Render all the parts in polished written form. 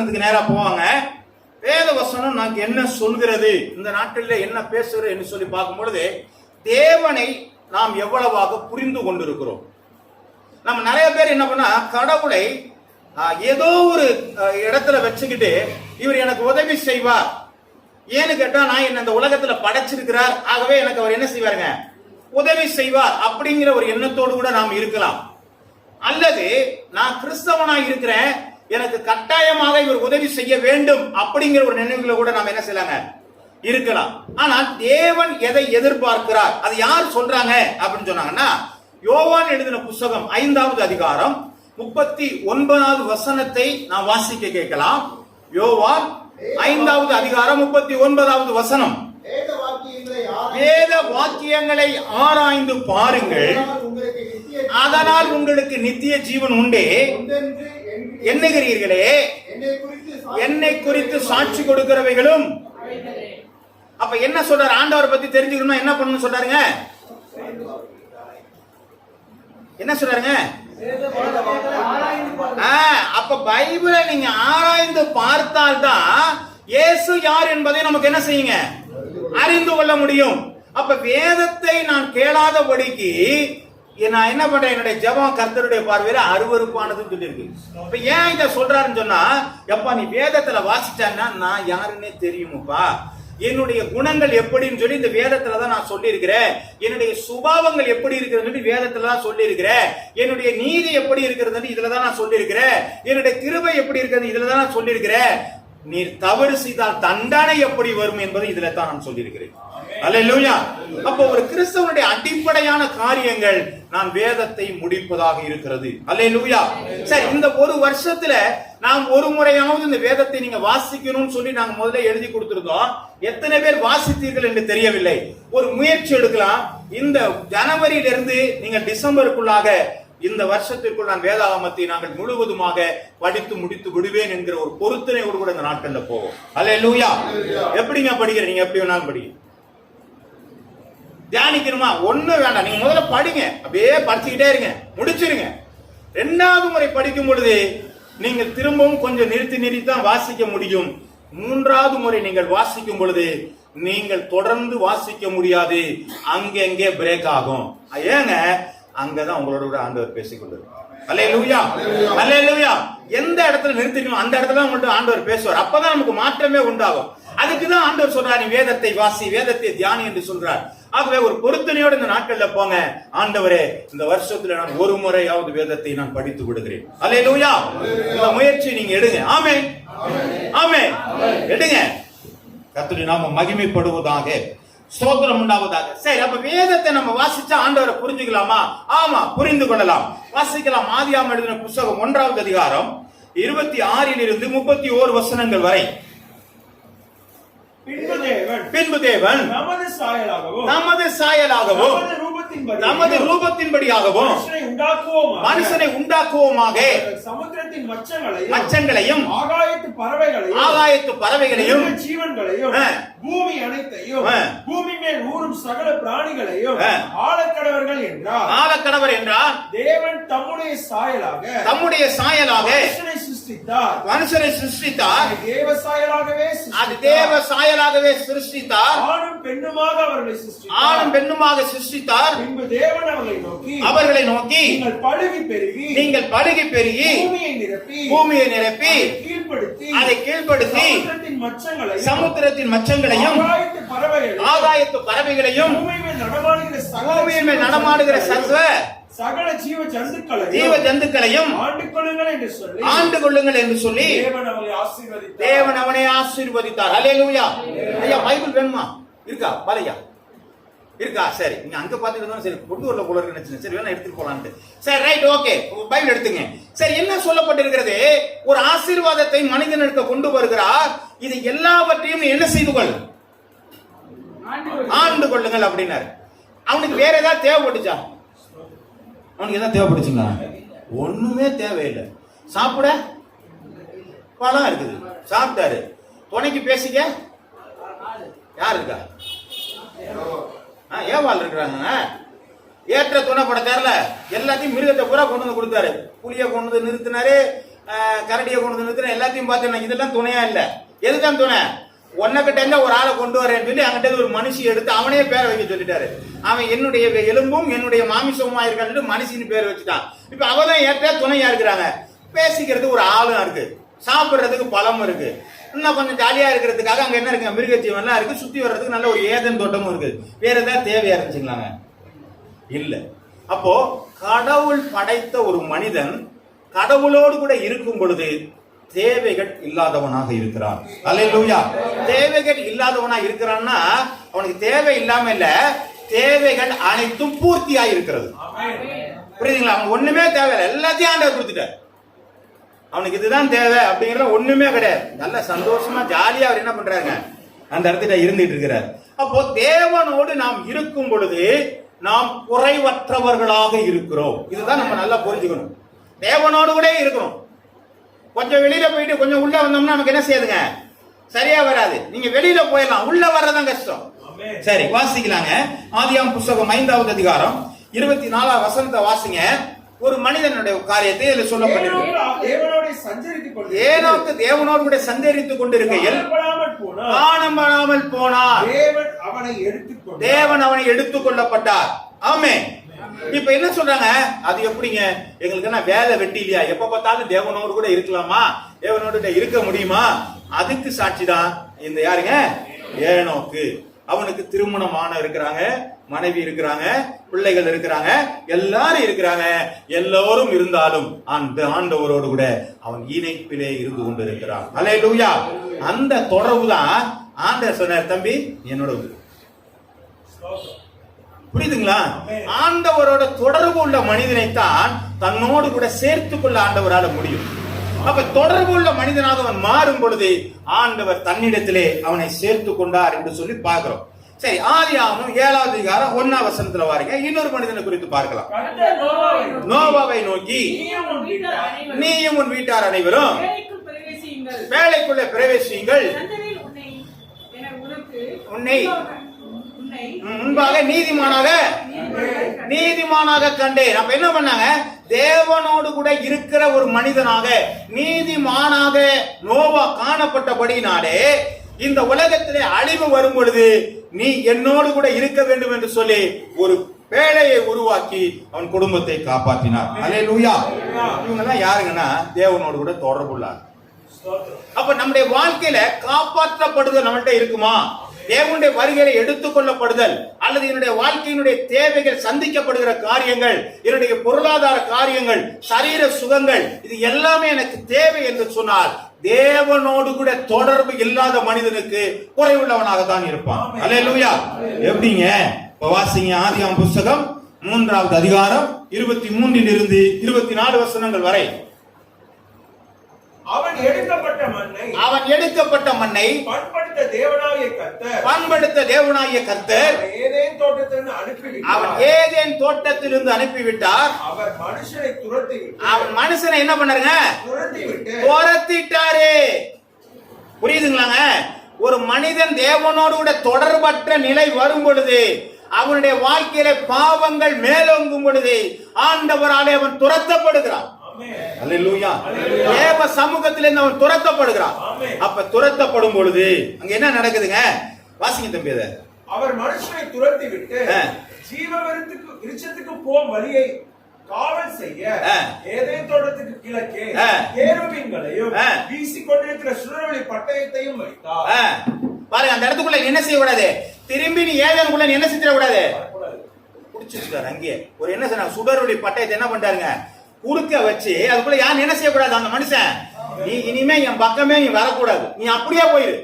வசனத்துக்கு நேரா போவாங்க. வேத வசனம் நமக்கு என்ன சொல்கிறது, இந்த நாட்டில் என்ன பேசுகிறது என்று சொல்லி பார்க்கும் பொழுது, தேவனை நாம் எவ்வளவாக புரிந்து கொண்டிருக்கிறோம். நம்ம நிறைய பேர் என்ன பண்ணா, கடவுளை ஏதோ ஒரு இடத்துல வச்சுக்கிட்டு இவர் எனக்கு உதவி செய்வார், ஏன்னு கேட்டா நான் என்ன இந்த உலகத்துல படைச்சிருக்கிறார், ஆகவே எனக்கு அவர் என்ன செய்வாருங்க, உதவி செய்வார் அப்படிங்கிற ஒரு எண்ணத்தோடு கூட நாம் இருக்கலாம். அல்லது நான் கிறிஸ்தவனாக இருக்கிறேன், எனக்கு கட்டாயமாக இவர் உதவி செய்ய வேண்டும் அப்படிங்கிற ஒரு நினைவுல கூட நாம் என்ன செய்யலாங்க, இருக்கலாம். ஆனால் தேவன் எதை எதிர்பார்க்கிறார், அது யார் சொல்றாங்க அப்படின்னு சொன்னாங்கன்னா, யோவான் எழுதின புத்தகம் 5வது அதிகாரம் 39வது வசனத்தை நாம் வாசிக்க கேட்கலாம். யோவான் 5வது அதிகாரம் 39வது வசனம். வேத வாக்கியங்களை ஆராய்ந்து பாருங்கள், அதனால் உங்களுக்கு நித்திய ஜீவன் உண்டே எண்ணுகிறீர்களே, என்னை குறித்து சாட்சி கொடுக்கிறவைகளும். அப்ப என்ன சொல்றாரு, ஆண்டவர் பத்தி தெரிஞ்சுக்கணும் என்ன பண்ணணும் சொல்றாருங்க, என்ன சொல்றாருங்க, அப்ப பைபிளை நீங்க ஆராய்ந்து பார்த்தால்தான் இயேசு யார் என்பதை நமக்கு என்ன செய்யுங்க, அறிந்து கொள்ள முடியும். அப்ப வேதத்தை நான் கேளாதபடிக்கு நான் என்ன பண்றேன், என்னுடைய ஜெபம் கர்த்தருடைய பார்வையில அருவருப்பானதுன்னு சொல்லியிருக்கு. இப்ப ஏன் இத சொல்றாருன்னு சொன்னா, எப்பா நீ வேதத்துல வாசிச்சான்னா நான் யாருன்னே தெரியுமப்பா, என்னுடைய குணங்கள் எப்படின்னு சொல்லி இந்த வேதத்துல தான் நான் சொல்லி இருக்கிறேன், என்னுடைய சுபாவங்கள் எப்படி இருக்கிறது வேதத்துல தான் சொல்லி இருக்கிறேன், என்னுடைய நீதி எப்படி இருக்கிறது இதுல தான் நான் சொல்லி இருக்கிறேன், என்னுடைய கிருபை எப்படி இருக்கிறது இதுல தான் நான் சொல்லி இருக்கிறேன், நீர் தவறு செய்தால் தண்டனை எப்படி வரும் என்பதை இதுல தான் நான் சொல்லி இருக்கிறேன். அல்லேலூயா. அப்போ ஒரு கிறிஸ்தவனுடைய அடிப்படையான காரியங்கள் நான் வேதத்தை முடிப்பதாக இருக்கிறது. அல்லேலூயா. சரி, இந்த ஒரு வருஷத்துல நாம் ஒரு முறையாவது இந்த வேதத்தை நீங்க வாசிக்கணும்னு சொல்லி நாங்க முதல்ல எழுதி கொடுத்திருந்தோம். எத்தனை பேர் வாசித்தீர்கள் என்று தெரியவில்லை. ஒரு முயற்சி எடுக்கலாம். இந்த ஜனவரியிலிருந்து நீங்க டிசம்பருக்குள்ளாக இந்த வருஷத்திற்குள் நான் வேதாகமத்தை நாங்கள் முழுவதுமாக படித்து முடித்து விடுவேன் என்கிற ஒரு பொருத்தனையோடு கூட இந்த நாட்கள்ல போவோம். அல்லேலூயா. எப்படிங்க படிக்கிறீங்க, நீங்க எப்படி வேணாலும் படிங்க. தியானிக்கணுமா, ஒண்ணு வேண்டாம், நீங்க முதல்ல படிங்க, அப்படியே படிச்சுக்கிட்டே இருங்க, முடிச்சிருங்க. 2வது முறை படிக்கும் பொழுது நீங்கள் திரும்பவும் கொஞ்சம் நிறுத்தி தான் வாசிக்க முடியும். 3வது முறை நீங்கள் வாசிக்கும் பொழுது நீங்கள் தொடர்ந்து வாசிக்க முடியாது, அங்கே பிரேக் ஆகும். ஏங்க, அங்கதான் உங்களோட கூட ஆண்டவர் பேசிக்கொண்டிருக்கிறார். அல்லேலூயா, அல்லேலூயா. எந்த இடத்துல நிறுத்திக்கணும் அந்த இடத்துல மட்டும் ஆண்டவர் பேசுவார். அப்பதான் நமக்கு மாற்றமே உண்டாகும். அதுக்குதான் ஆண்டவர் சொல்றார், நீ வேதத்தை வாசி, வேதத்தை தியானி என்று சொல்றார். ஆகவே ஒரு பொருத்தனையோடு இந்த நாட்கள்ல போங்க, ஆண்டவரே இந்த வருஷத்துல நான் ஒரு முறையாவது வேதத்தை நான் படித்து விடுகிறேன். அல்லேலூயா. இந்த முயற்சி நீங்க எடுங்க. ஆமென், ஆமென், எடுங்க. கர்த்தருடைய நாமம் மகிமைப்படுவதாக, ஸ்தோத்திரம் உண்டாவதாக. சரி, அப்ப வேதத்தை நம்ம வாசிச்சா ஆண்டவரை புரிஞ்சுக்கலாமா? ஆமா, புரிந்து கொள்ளலாம். வாசிக்கலாம். ஆதியாகமம் எழுதின புத்தகம் 1வது அதிகாரம் 26 31 வசனங்கள் வரை. பின்பு தேவன் நமது சாயலாகவும் நமது ரூபத்தின்படியாகவும் மனுஷனை உண்டாக்குவோமாக, சமுத்திரத்தின் மச்சங்களையும் ஆகாயத்து பறவைகளையும் ஜீவன்களையும் பூமி அனைத்தையும் பூமி மேல் ஊறும் சகல பிராணிகளையும் ஆளக்கடவர்கள் ஆளக்கடவர் என்றார். தேவன் தம்முடைய சாயலாக மனுஷனை சிருஷ்டித்தார். அது தேவ சாயலாகவே சிருஷ்டித்தார். ஆணும் பெண்ணுமாக சிருஷ்டித்தார். பின்பு தேவன் அவர்களை நோக்கி நீங்கள் பழுகி பெருகி பூமியை நிரப்பி அதை கீழ்ப்படுத்தி சமுத்திரத்தின் மச்சங்களையும் ஆகாயத்து பறவைகளையும் பூமியின் மேல் நடமாடுகிற சகல ஜீவ ஜந்துக்களையும் ஆண்டு கொள்ளுங்கள் என்று சொல்லி தேவன் அவனை ஆசீர்வதித்தார். அல்லேலூயா. ஐயா, பைபிள் வேணுமா? இருக்கா? பாலையா இருக்கா? சரி, நீங்க அங்க பாத்துட்டு சரி கொண்டு வரல போல இருக்கு நினைச்சேன். சரி, வேணா எடுத்துட்டு போலான்ட்டு. சரி, ரைட், ஓகே, பைபிள் எடுத்துங்க. சரி, என்ன சொல்லப்பட்டிருக்கிறது? ஒரு ஆசீர்வாதத்தை மனிதனுக்கு கொண்டு வருகிறார். இது எல்லாவற்றையும் என்ன செய்து கொள், ஆண்டு கொள்ளுங்கள் அப்படின்னாரு. அவனுக்கு வேற ஏதாவது தேவைப்பட்டுச்சா? அவனுக்கு எதாவது தேவைப்பட்டுச்சுங்களா? ஒண்ணுமே தேவையில்லை. சாப்பிட பழம் இருக்குது, சாப்பிட்டாரு. துணைக்கு பேசிக்க யார் இருக்கா? ஏவாள் இருக்கிறாங்க. ஏற்ற துணை பட தேரல, எல்லாத்தையும் மிருகத்தை பூரா கொண்டு வந்து கொடுத்தாரு. புளிய கொண்டு வந்து நிறுத்தினாரு, கரடியை கொண்டு நிறுத்துறேன் எல்லாத்தையும் பார்த்தேன். இதெல்லாம் துணையா இல்ல. எதுதான் துணை? ஒன்னகிட்ட இருந்தா ஒரு ஆளை கொண்டு வரேன்னு சொல்லி அங்கிட்ட ஒரு மனுஷி எடுத்து அவனே பேரை வைக்க சொல்லிட்டாரு. அவன் என்னுடைய எலும்பும் என்னுடைய மாமிசமுமா இருக்கான்னு மனுஷின்னு பேர் வச்சுட்டான். இப்ப அவதான் ஏற்ற துணையா இருக்கிறாங்க. பேசிக்கிறதுக்கு ஒரு ஆளும் இருக்கு, சாப்பிடுறதுக்கு பழமும் இருக்கு, இன்னும் கொஞ்சம் ஜாலியா இருக்கிறதுக்காக அங்க என்ன இருக்கு, மிருக ஜீவன்லாம் இருக்கு, சுத்தி வர்றதுக்கு நல்ல ஒரு ஏதன் தோட்டமும் இருக்கு. வேற ஏதாவது தேவையா இருந்துச்சுங்களாங்க? இல்ல. அப்போ கடவுள் படைத்த ஒரு மனிதன் கடவுளோடு கூட இருக்கும் பொழுது தேவைகள் இல்லாதவனாக இருக்கிறான். அல்லேலூயா. தேவைகள் இல்லாதவனா இருக்கிறான்னா அவனுக்கு தேவை இல்லாம இல்ல, தேவைகள் அனைத்தும் பூர்த்தியா இருக்கிறது. புரியுதுங்களா? அவன் ஒண்ணுமே தேவையில்லை, எல்லாத்தையும் ஆண்டவர் கொடுத்துட்டார். அவனுக்கு இதுதான் தேவை அப்படிங்கிற ஒண்ணுமே கிடையாது. நல்ல சந்தோஷமா ஜாலியா அவர் என்ன பண்றாங்க, அந்த இடத்துல இருந்துட்டு இருக்கிறார். அப்போ தேவனோடு நாம் இருக்கும் பொழுது நாம் குறைவற்றவர்களாக இருக்கிறோம். இதுதான் நம்ம நல்லா புரிஞ்சுக்கணும். தேவனோடு கூட இருக்கணும். கொஞ்சம் வெளியில போயிட்டு கொஞ்சம் உள்ள வந்தோம்னா நமக்கு என்ன செய்யுதுங்க, சரியா வராது. நீங்க வெளியில போயிடலாம், உள்ள வர்றதான் கஷ்டம். சரி, வாசிக்கலாங்க. ஆதியாகமம் புத்தகம் 5வது அதிகாரம் 24வது வசனத்தை வாசிங்க. ஒரு மனிதனுடைய காரியத்தை இதில் சொல்லப்பட்டிருக்கு. ஏனோக்கு தேவனோடு கூட சஞ்சரித்துக் கொண்டிருக்கையில் காணாமல் போனார். தேவன் அவனை எடுத்துக் கொள்ளப்பட்டார். ஆமென். இப்ப என்ன சொல்றாங்க, அது எப்படிங்க, எங்களுக்கு என்ன வேலை வெட்டி இல்லையா, எப்ப பார்த்தாலும் தேவனோடு கூட இருக்கலாமா, தேவனோடு இருக்க முடியுமா? அதுக்கு சாட்சிதான் இந்த யாருங்க, ஏனோக்கு. அவனுக்கு திருமணமான இருக்கிறாங்க, மனைவி இருக்கிறாங்க, பிள்ளைகள் இருக்கிறாங்க, எல்லாரும் இருக்கிறாங்க. எல்லோரும் இருந்தாலும் அந்த ஆண்டவரோடு கூட அவன் இணைப்பிலே இருந்து கொண்டிருக்கிறான். அல்லேலூயா. அந்த தொடர்பு தான் ஆண்டவர் சொன்னார், தம்பி என்னோட புரியுதுங்களா? ஆண்டவரோட தொடர்பு உள்ள மனிதனைத்தான் தன்னோடு கூட சேர்த்துக் கொள்ள ஆண்டவரால முடியும். அப்ப தொடர்பு உள்ள மனிதனாக அவன் மாறும் பொழுது ஆண்டவர் தன்னிடத்திலே அவனை சேர்த்து கொண்டார் என்று சொல்லி பார்க்கிறோம். சரி, ஆதியாகமம் 7வது அதிகாரம் 1வது வசனத்துல வாருங்க. இன்னொரு மனிதனை குறித்து பார்க்கலாம். நோவாவை நோக்கி, நீயும் உன் வீட்டார் அனைவரும் வேலைக்குள்ள பிரவேசியுங்கள், உன்னை முன்பாக நீதிமானாக கண்டேன். அப்ப என்ன பண்ணாங்க, தேவனோடு கூட இருக்கிற ஒரு மனிதனாக நீதிமானாக நோவா காணப்பட்டபடினாலே இந்த உலகத்திலே அழிவு வரும் பொழுது நீ என்னோடு கூட இருக்க வேண்டும் என்று சொல்லி ஒரு வேலையை உருவாக்கி அவன் குடும்பத்தை காப்பாற்றினார். அல்லேலூயா. இவங்க தான் யாருங்கன்னா தேவனோடு கூட தொடர்புள்ளார். அப்ப நம்முடைய வாழ்க்கையில காப்பாற்றப்படுதல் நம்மள்ட்ட இருக்குமா? தேவனுடைய வருகையை எடுத்துக்கொள்ளப்படுதல் அல்லது என்னுடைய வாழ்க்கையினுடைய தேவைகள் சந்திக்கப்படுகிற காரியங்கள், என்னுடைய பொருளாதார காரியங்கள், சரீர சுகங்கள், இது எல்லாமே எனக்கு தேவை என்று சொன்னால் தேவனோடு கூட தொடர்பு இல்லாத மனிதனுக்கு குறைவுள்ளவனாக தான் இருப்பான். அல்லேலூயா. எப்படிங்க? வாசிங்க. ஆதியாகமம் புத்தகம் 3வது அதிகாரம் 23 இருந்து 24 வசனங்கள் வரை. அவன் எடுக்கப்பட்ட மண்ணை பண்படுத்த தேவனாகிய கர்த்தர் அவன் ஏதேன் தோட்டத்திலிருந்து அனுப்பிவிட்டார். அவன் மனுஷனை என்ன பண்ணாருங்க, துரத்திட்டாரு. புரியுதுங்களாங்க? ஒரு மனிதன் தேவனோடு கூட தொடர்பற்ற நிலை வரும் பொழுது, அவனுடைய வாழ்க்கையில பாவங்கள் மேலோங்கும் பொழுது ஆண்டவராலே அவன் துரத்தப்படுகிறான். அல்லேலூயா. தேவ சமூகத்திலிருந்து அவன் துரத்தப்படுகிறான். அப்ப துரத்தப்படும் பொழுது அங்க என்ன நடக்குதுங்க? வாசிங்க தம்பி. அவர் மனுஷனை துரத்தி விட்டு ஜீவ விருட்சத்துக்கு போகும் வழியை காவல் செய்ய ஏதேன் தோட்டத்துக்கு கிழக்கே கேருபீன்களையும் வீசிக்கொண்டிருக்கிற சுடரொளி பட்டயத்தையும் வைத்தார். பாருங்க, அந்த இடத்துக்குள்ள என்ன செய்யக்கூடாது, திரும்பி நீ ஏதேனுக்குள்ள என்ன செஞ்சிடக்கூடாது, குடிச்சிருக்காரு. அங்கே ஒரு என்ன சொன்னாங்க, சுடரொளி பட்டயத்தை என்ன பண்ணிட்டாருங்க, குறுக்க வச்சு அதுக்குள்ள யாரும் என்ன செய்யக்கூடாது, அந்த மனுஷன் நீ இனிமே என் பக்கமே நீ வரக்கூடாது, நீ அப்படியே போயிரு.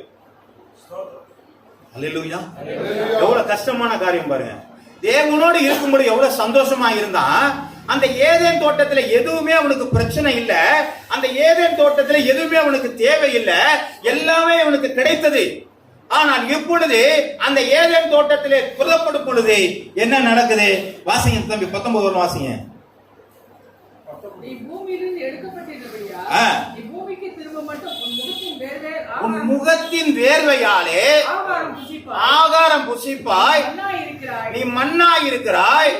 அல்லேலூயா. எவ்வளவு கஷ்டமான காரியம் பாருங்க. தேவனோடு இருக்கும்போது எவ்வளவு சந்தோஷமா இருந்தா, அந்த ஏதேன் தோட்டத்துல எதுவுமே அவனுக்கு பிரச்சனை இல்ல, அந்த ஏதேன் தோட்டத்துல எதுவுமே அவனுக்கு தேவை இல்ல, எல்லாமே அவனுக்கு கிடைத்தது. ஆனால் இப்பொழுது அந்த ஏதேன் தோட்டத்திலே புறப்படும் பொழுது என்ன நடக்குது? வாசிங்க தம்பி, 19 வாசிங்க. உன் முகத்தின் வேர்வையாலே ஆகாரம் புசிப்பாய், நீ மண்ணாய் இருக்கிறாய்,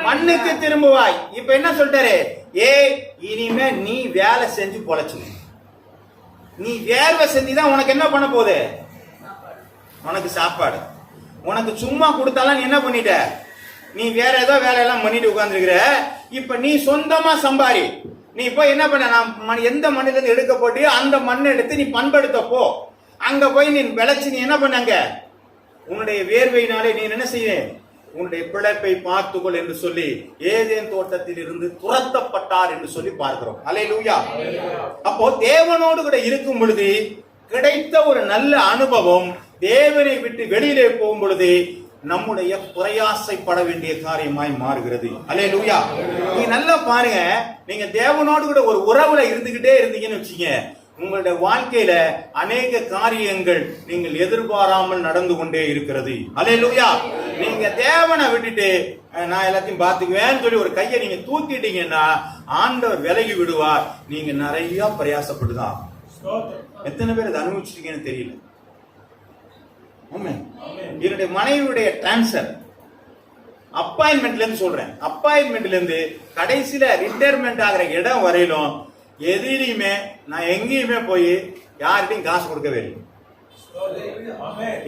மண்ணுக்கு திரும்புவாய். இப்ப என்ன சொல்றாரு, இனிமே நீ வேலை செஞ்சு பொழைச்சு, நீ வேர்வை செஞ்சுதான் உனக்கு என்ன பண்ண போகுது, உனக்கு சாப்பாடு. உனக்கு சும்மா கொடுத்தாலும் நீ என்ன பண்ணிட்ட, நீ வேற ஏதோ வேலையெல்லாம் பண்ணிட்டு உட்கார்ந்துருக்கிற. இப்ப நீ சொந்தமா சம்பாரி. நீ போய் என்ன பண்ண, நான் எந்த மண்ணில இருந்து எடுக்க போட்டு அந்த மண்ணை எடுத்து நீ பண்படுத்த போ. அங்க போய் நீ விளைச்சு நீ என்ன பண்ணாங்க, உன்னுடைய வேர்வையினாலே நீ என்ன செய்ய, உன்னுடைய பிழைப்பை பார்த்துக்கொள் என்று சொல்லி ஏதேன் தோட்டத்தில் இருந்து துரத்தப்பட்டார் என்று சொல்லி பார்க்கிறோம். அல்லேலூயா. அப்போ தேவனோடு கூட இருக்கும் பொழுது கிடைத்த ஒரு நல்ல அனுபவம் தேவனை விட்டு வெளியிலே போகும் பொழுது நம்முடைய பிரயாசைப்பட வேண்டிய காரியமாய் மாறுகிறது. அல்லேலூயா. நீங்க நல்லா பாருங்க, நீங்க தேவனோடு கூட ஒரு உறவுல இருந்துகிட்டே இருந்தீங்கன்னு வச்சீங்க, உங்களுடைய வாழ்க்கையில அநேக காரியங்கள் நீங்கள் எதிர்பாராமல் நடந்து கொண்டே இருக்கிறது. அல்லேலூயா. நீங்க தேவனை விட்டுட்டு நான் எல்லாத்தையும் பார்த்துக்குவேன்னு சொல்லி ஒரு கையை நீங்க தூக்கிட்டீங்கன்னா ஆண்டவர் விலகி விடுவார். நீங்க நிறைய பிரயாசப்படுதான். எத்தனை பேர் அதை அனுபவிச்சிருக்கீங்கன்னு தெரியல. என்னுடைய மனைவியுடைய டிரான்ஸ்பர் அப்பாயின்மெண்ட்ல இருந்து சொல்றேன், அப்பாயின்மெண்ட்ல இருந்து கடைசியில ரிட்டையர்மெண்ட் ஆகிற இடம் வரையிலும் எதிலையுமே நான் எங்கேயுமே போய் யார்கிட்டையும் காசு கொடுக்கவே இல்லை.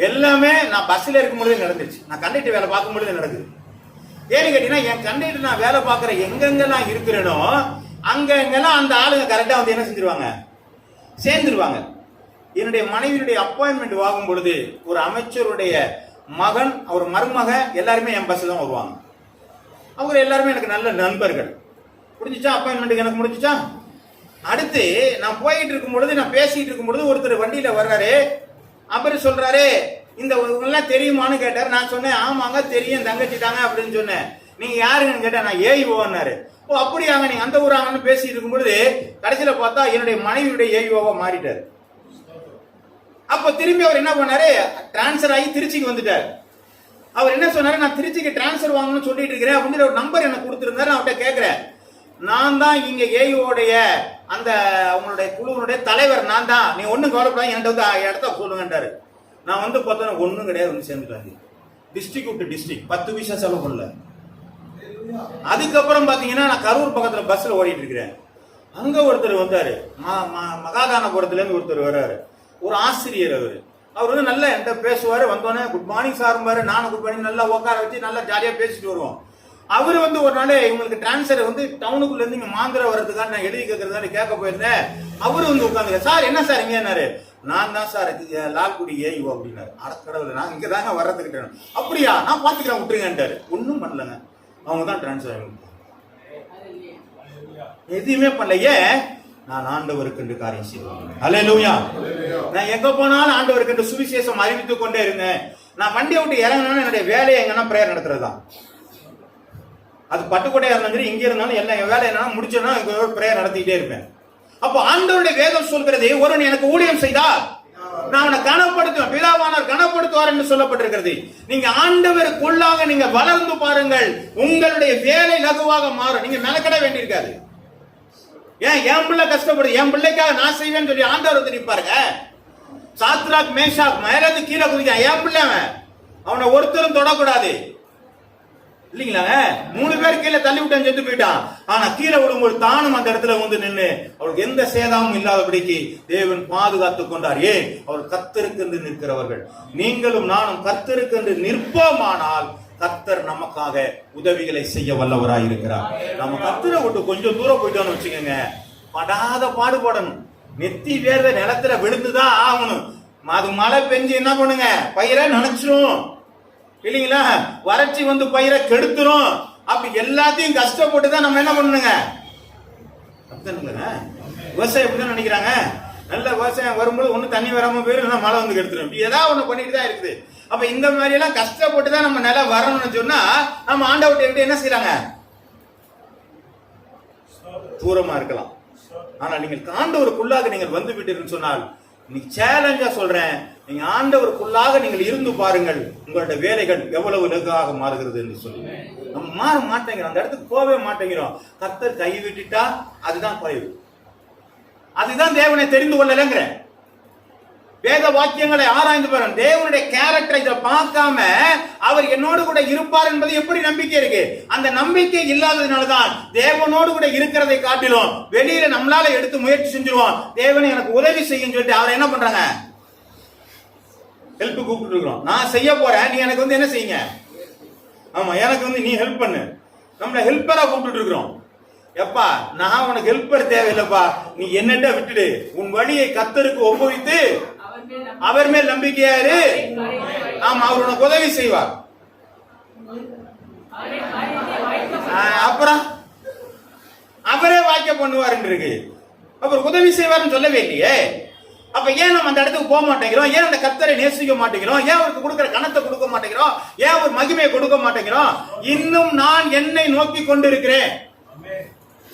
எல்லாமே நான் பஸ்ல இருக்கும் பொழுது நடந்துச்சு. நான் கண்டக்டர் வேலை பார்க்கும் பொழுது நடக்குது. ஏன்னு கேட்டீங்கன்னா, என் கண்டக்டர் நான் வேலை பார்க்கிற எங்கெங்கெல்லாம் இருக்கிறேனோ அங்கெங்கெல்லாம் அந்த ஆளுங்க கரெக்டா வந்து என்ன செஞ்சிருவாங்க, சேர்ந்துருவாங்க. என்னுடைய மனைவியுடைய அப்பாயின்மெண்ட் வாங்கும் பொழுது ஒரு அமைச்சருடைய மகன், அவர் மருமக எல்லாருமே என் பஸ் தான் வருவாங்க. அவங்க எல்லாருமே எனக்கு நல்ல நண்பர்கள். முடிஞ்சிச்சா அப்பாயின்மெண்ட், எனக்கு முடிஞ்சிச்சா. அடுத்து நான் போயிட்டு இருக்கும் பொழுது, நான் பேசிட்டு இருக்கும் பொழுது ஒருத்தர் வண்டியில வர்றாரு. அப்புறம் சொல்றாரு, இந்த எல்லாம் தெரியுமான்னு கேட்டாரு. நான் சொன்னேன், ஆமாங்க தெரியும், தங்கச்சி தாங்க அப்படின்னு சொன்னேன். நீங்க யாருங்கன்னு கேட்டா, நான் ஏஇஓன்னாரு. ஓ அப்படியாங்க, நீங்க அந்த ஊராங்கன்னு பேசிட்டு இருக்கும் பொழுது கடைசியில பார்த்தா என்னுடைய மனைவியுடைய ஏஇஓவா மாறிட்டாரு. அப்ப திரும்பி அவர் என்ன பண்ணாரு, டிரான்ஸ்பர் ஆகி திருச்சிக்கு வந்துட்டார். அவர் என்ன சொன்னாரு, நான் திருச்சிக்கு டிரான்ஸ்பர் வாங்கணும்னு சொல்லிட்டு இருக்கிறேன் அப்படின்னு ஒரு நம்பர் எனக்கு கொடுத்திருந்தாரு. அவர்கிட்ட கேட்கிறேன், நான் தான் இங்க ஏஇஓடைய அந்த உங்களுடைய குழுவினுடைய தலைவர் நான் தான், நீ ஒன்னும் கவலைப்படாது, என்கிட்ட வந்து இடத்த சொல்லுங்கன்றாரு. நான் வந்து பார்த்தா ஒன்னும் கிடையாது, வந்து சேர்ந்துட்டாங்க. டிஸ்ட்ரிக்ட் விட்டு டிஸ்ட்ரிக்ட் 10 பைசா செலவு பண்ணல. அதுக்கப்புறம் பாத்தீங்கன்னா நான் கரூர் பக்கத்துல பஸ்ல ஓடிட்டு இருக்கிறேன். அங்க ஒருத்தர் வந்தாரு, மகாதானபுரத்துல இருந்து ஒருத்தர் வர்றாரு, ஒரு ஆசிரியர். அவர் வந்து நல்லா என்கிட்ட பேசுவாரு. வந்தோடனே குட் மார்னிங் சார் பாரு, நானும் குட் மார்னிங் நல்லா உட்கார வச்சு நல்லா ஜாலியா பேசிட்டு வருவோம். அவர் வந்து ஒரு நாள் இவங்களுக்கு டிரான்ஸ்பர் வந்து டவுனுக்குள்ள இருந்து இங்க மாந்திர வர்றதுக்காக நான் எழுதி கேட்கறதா கேட்க போயிருந்தேன். அவரு வந்து உட்காந்து, சார் என்ன சார் இங்கன்னாரு. நான் தான் சார் லால்குடி ஏஇஓ அப்படின்னாரு. அடக்கடவுல, நான் இங்க தாங்க வர்றதுக்கிட்ட. அப்படியா, நான் பாத்துக்கிறேன் விட்டுருங்கன்ட்டாரு. ஒன்னும் பண்ணலங்க, அவங்க தான் டிரான்ஸ்பர் எதுவுமே பண்ணலையே. நான் ஆண்டவருக்கு என்று காரியம் செய்வேன். அல்லேலூயா. நான் எங்க போனாலும் ஆண்டவருக்கு என்று சுவிசேஷம் அறிவித்துக் கொண்டே இருந்தேன். நான் வண்டியை விட்டு இறங்கினாலும் என்னுடைய வேலையை எங்கன்னா பிரேயர் நடத்துறதுதான். அது பட்டுக்கோட்டையா இருந்தாலும் சரி, இங்க இருந்தாலும் எல்லாம் என் வேலை என்னன்னா முடிச்சோன்னா பிரேயர் நடத்திக்கிட்டே இருப்பேன். அப்போ ஆண்டவருடைய வேதம் சொல்கிறது, ஒருவன் எனக்கு ஊழியம் செய்தால் நான் அவனை கனப்படுத்துவேன், பிதாவானவர் கனப்படுத்துவார் என்று சொல்லப்பட்டிருக்கிறது. நீங்க ஆண்டவருக்குள்ளாக நீங்க வளர்ந்து பாருங்கள், உங்களுடைய வேலை லகுவாக மாறும். நீங்க மெனக்கட வேண்டியிருக்காது. ஏன் என் பிள்ளை கஷ்டப்படுது, என் பிள்ளைக்காக நான் செய்வேன்னு சொல்லி ஆண்டவர் தெரிவிப்பாருங்க. சாத்ராக் மேஷாக் மேலேருந்து கீழே குதிக்கான், என் பிள்ளை அவனை ஒருத்தரும் தொடக்கூடாது இல்லைங்களாங்க. 3 பேர் கீழே தள்ளி விட்டான், செத்து போயிட்டான். ஆனா கீழே விடும்போது தானும் அந்த இடத்துல வந்து நின்று அவருக்கு எந்த சேதமும் இல்லாதபடிக்கு தேவன் பாதுகாத்துக் கொண்டார். ஏன், அவர் கர்த்தருக்கு என்று நிற்கிறவர்கள். நீங்களும் நானும் கர்த்தருக்கு என்று நிற்போமானால் கர்த்தர் நமக்காக உதவிகளை செய்ய வல்லவராய் இருக்கிறார். நம்ம கர்த்தரை விட்டு கொஞ்சம் தூரம் போயிட்டோம்னு வச்சுக்கோங்க, படாத பாடுபடணும். நெத்தி வேர்வை நிலத்துல விழுந்துதான் ஆகணும். அது மழை பெஞ்சு என்ன பண்ணுங்க, பயிரை நினைச்சிரும் இல்லைங்களா, வறட்சி வந்து பயிரை கெடுத்துரும். அப்படி எல்லாத்தையும் கஷ்டப்பட்டு தான் நம்ம என்ன பண்ணணுங்க. விவசாயம் எப்படிதான் நினைக்கிறாங்க, நல்ல விவசாயம் வரும்போது ஒண்ணு தண்ணி வராம போயிடும், மழை வந்து கெடுத்துரும். ஏதாவது ஒண்ணு பண்ணிட்டு தான் இருக்குது. அப்ப இந்த மாதிரி எல்லாம் கஷ்டப்பட்டு தான் நம்ம நிலம் வரணும்னு சொன்னா நம்ம ஆண்டவர்கிட்ட எப்படி என்ன செய்யறாங்க, தூரமா இருக்கலாம். ஆனா நீங்கள் ஆண்டவருக்குள்ளாக நீங்கள் வந்து விட்டீர்கள் சொன்னால், இன்னைக்கு சேலஞ்சா சொல்றேன், நீங்க ஆண்டவருக்குள்ளாக நீங்கள் இருந்து பாருங்கள், உங்களுடைய வேலைகள் எவ்வளவு இலகாக மாறுகிறது என்று சொல்லி. நம்ம மாற மாட்டேங்கிறோம், அந்த இடத்துக்கு போகவே மாட்டேங்கிறோம். கர்த்தர் கை விட்டுட்டா அதுதான் குறைவு, அதுதான் தேவனை தெரிந்து கொள்ளலங்கிற. வேத வாக்கியங்களை ஆராய்ந்து பாருங்க. தேவனுடைய கேரக்டரை இதை பார்க்காம அவர் என்னோடு கூட இருப்பார் என்பது எப்படி நம்பிக்கை இருக்கு? அந்த நம்பிக்கை இல்லாததுனாலதான் தேவனோடு கூட இருக்கிறதை காட்டிலும் வெளியில நம்மளால எடுத்து முயற்சி செஞ்சிருவோம். தேவனை எனக்கு உதவி செய்யும் சொல்லிட்டு அவர் என்ன பண்றாங்க? ஹெல்ப் கூப்பிட்டு இருக்கிறோம். நான் செய்ய போறேன், நீ எனக்கு என்ன செய்யுங்க? ஆமா, எனக்கு நீ ஹெல்ப் பண்ணு. நம்மள ஹெல்ப்பரா கூப்பிட்டு இருக்கிறோம். எப்பா, நான் உனக்கு ஹெல்ப்பர் தேவையில்லைப்பா, நீ என்னட்ட விட்டுடு, உன் வழியை கர்த்தருக்கு ஒப்புவித்து அவர் மேல் நம்பிக்கையாரு. ஆமா, அவர் உனக்கு உதவி செய்வார். அப்புறம் அவரே வாக்கிய பண்ணுவார் இருக்கு. அப்புறம் உதவி செய்வார்னு சொல்லவே இல்லையே. அப்ப ஏன் நம்ம அந்த இடத்துக்கு போக மாட்டேங்கிறோம்? ஏன் அந்த கர்த்தரை நேசிக்க மாட்டேங்கிறோம்? ஏன் அவருக்கு கொடுக்கிற கணத்தை கொடுக்க மாட்டேங்கிறோம்? ஏன் அவர் மகிமையை கொடுக்க மாட்டேங்கிறோம்? இன்னும் நான் என்னை நோக்கி கொண்டிருக்கிறேன்.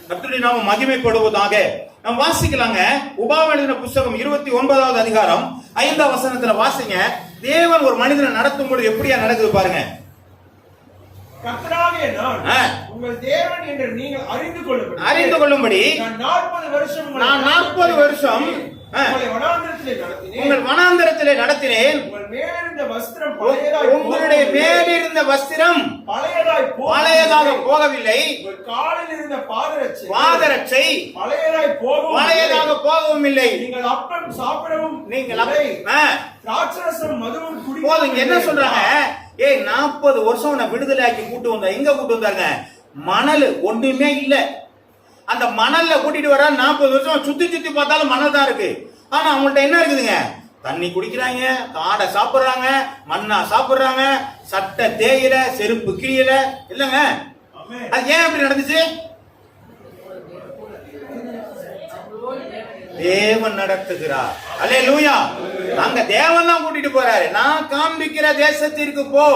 கர்த்தருடைய நாமம் மகிமைப்படுவதாக. நாம் வாசிக்கலாங்க. உபாகம புத்தகம் 29வது அதிகாரம் 5ஆம் வசனத்துல வாசிங்க. தேவன் ஒரு மனிதனை நடத்தும் பொழுது எப்படியா நடக்குது பாருங்க. கர்த்தராகிய நான் உங்கள் தேவன் என்று நீங்கள் அறிந்து கொள்ளும்படி நான் 40 வருஷம் உங்கள் வனாந்தரத்திலே நடத்தினேன். உங்களுடைய மேலிருந்த வஸ்திரம் பழையதாக போகவில்லை, காலில் இருந்த பாதரட்சை பழையதாக போகவும் இல்லை. நீங்கள் அப்பம் சாப்பிடவும் நீங்கள் திராட்சரசம் மதுவும் குடிக்கவும். என்ன சொல்றாங்க? 40 வருஷம் உன்னை விடுதலை ஆக்கி கூட்டு வந்தா. எங்க கூட்டு வந்தாங்க? மணல் ஒண்ணுமே இல்ல. அந்த மணல்ல கூட்டிட்டு வர 40 வருஷம் சுத்தி சுத்தி பார்த்தாலும் மணல் தான் இருக்கு. ஆனா அவங்கள்ட்ட என்ன இருக்குதுங்க? தண்ணி குடிக்கிறாங்க, காடை சாப்பிடுறாங்க, மண்ணா சாப்பிடுறாங்க, சட்டை தேயில, செருப்பு கிழியல. இல்லங்க, அது ஏன் அப்படி நடந்துச்சு? தேவன் நடத்துகிறார். அல்லேலூயா. அங்க தேவன் தான் கூட்டிட்டு போறாரு. நான் காண்பிக்கிற தேசத்திற்கு போ.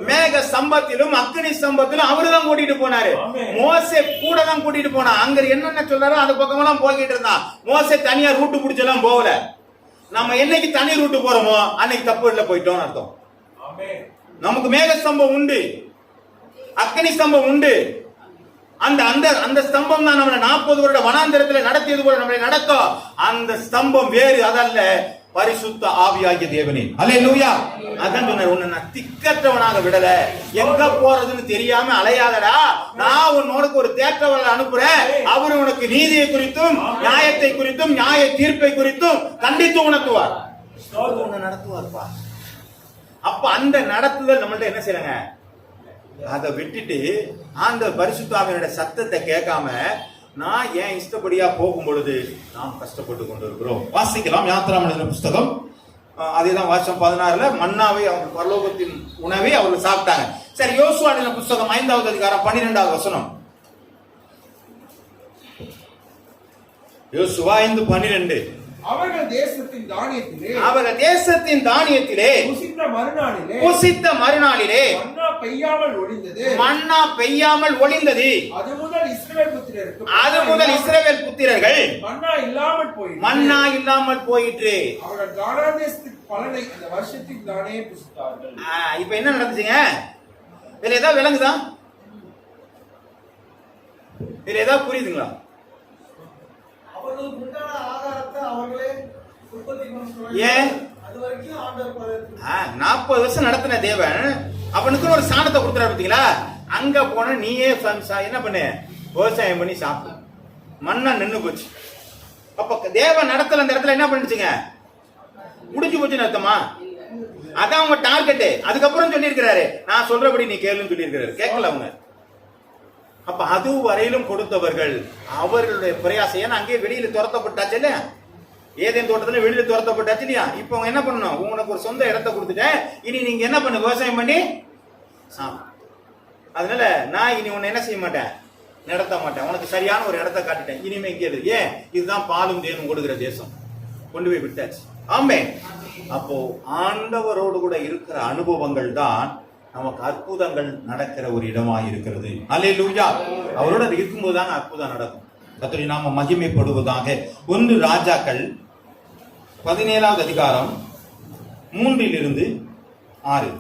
மேக ஸ்தம்பத்திலும் அக்னி ஸ்தம்பத்திலும் அவருதான் கூட்டிட்டு போனாரு. மோசே கூட தான் கூட்டிட்டு போனா. அங்க என்னென்ன சொல்றாரோ அந்த பக்கமெல்லாம் போய்கிட்டு இருந்தான். மோசே தனியா ரூட்டு பிடிச்செல்லாம் போகல. நம்ம என்னைக்கு தனி ரூட்டு போறோமோ அன்னைக்கு தப்பு இல்ல போயிட்டோம்னு அர்த்தம். நமக்கு மேக ஸ்தம்பம் உண்டு, அக்னி ஸ்தம்பம் உண்டு. அந்த ஸ்தம்பம் தான் நம்மளை 40 வருட வனாந்தரத்தில் நடத்தியது போல நம்மளை நடத்தும். அந்த ஸ்தம்பம் வேறு அதல்ல, பரிசுத்த ஆவியாகிய தேவனே. அல்லேலூயா. அதான் சொன்னார், உன்னை நான் திக்கற்றவனாக விடல, எங்க போறதுன்னு தெரியாம அலையாதடா, நான் உனக்கு ஒரு தேற்றவரை அனுப்புறேன். அவரு உனக்கு நீதியை குறித்தும் நியாயத்தை குறித்தும் நியாய தீர்ப்பை குறித்தும் கண்டித்து உணர்த்துவார், உன்னை நடத்துவார்ப்பா. அப்ப அந்த நடத்துதல் நம்மள்ட்ட என்ன செய்யறாங்க? அதை விட்டுட்டு அந்த பரிசுத்த ஆவியினுடைய சத்தத்தை கேட்காம நான் ஏன் இஷ்டப்படியா போகும் பொழுது நாம் கஷ்டப்பட்டு கொண்டு இருக்கிறோம். வாசிக்கலாம். யாத்திராம புஸ்தகம் அதேதான் வருஷம் 16 மன்னாவை அவங்க பரலோகத்தின் உணவை அவர்கள் சாப்பிட்டாங்க. சரி, யோசுவா புஸ்தகம் 5வது அதிகாரம் 12வது வசனம். யோசுவா 5:12. அவர்கள் தேசத்தின் தானியத்திலே புசித்த மறுநாளிலே மன்னா பெய்யாமல் ஒளிந்தது. அது முதல் இஸ்ரவேல் புத்திரர்கள் மன்னா இல்லாமல் போயிற்று. அவர்கள் கானான் தேசத்தின் பலனை அந்த வருஷத்தின் தானே புசித்தார்கள். இப்ப என்ன நடந்துச்சுங்க? இதுல ஏதாவது விளங்குதா? இதுல ஏதாவது புரியுதுங்களா? ஏன் 40 வருஷம் நடத்தின தேவன் அவனுக்கு ஒரு சாணத்தை கொடுத்துறாரு பாத்தீங்களா? அங்க போன நீயே என்ன பண்ணு? விவசாயம் பண்ணி சாப்பிடு. மண்ணா நின்னு போச்சு. அப்ப தேவன் நடத்தல அந்த இடத்துல என்ன பண்ணுச்சுங்க? முடிஞ்சு போச்சுன்னு அர்த்தமா? அதான் அவங்க டார்கெட். அதுக்கப்புறம் சொல்லி இருக்கிறாரு, நான் சொல்றபடி நீ கேளுன்னு சொல்லி இருக்கிறாரு. கேட்கல அவங்க. அப்ப அது வரையிலும் கொடுத்தவர்கள் அவர்களுடைய பிரயாசம். அங்கே வெளியில துரத்தப்பட்டாச்சு இல்லையா? ஏதேன் தோட்டத்துல வெளியில துரத்தப்பட்டாச்சு இல்லையா? இப்ப அவங்க என்ன பண்ணணும்? உனக்கு ஒரு சொந்த இடத்தை கொடுத்துட்டேன், இனி நீங்க என்ன பண்ணு? விவசாயம் பண்ணி சாப்பிடு. அதனால நான் இனி உன்னை என்ன செய்ய மாட்டேன்? நடத்த மாட்டேன். உனக்கு சரியான ஒரு இடத்தை காட்டிட்டேன். இனிமே இங்கே ஏன் இதுதான் பாலும் தேனும் கொடுக்கிற தேசம். கொண்டு போய் விட்டாச்சு. ஆமே. அப்போ ஆண்டவரோடு கூட இருக்கிற அனுபவங்கள் தான் நமக்கு அற்புதங்கள் நடக்கிற ஒரு இடமாக இருக்கிறது. அல்லேலூயா. அவரோட இருக்கும்போது தான் அற்புதம் நடக்கும். கர்த்தருடைய நாமம் மகிமைப்படுவதாக. 1 ராஜாக்கள் 17வது அதிகாரம் 3 to 6.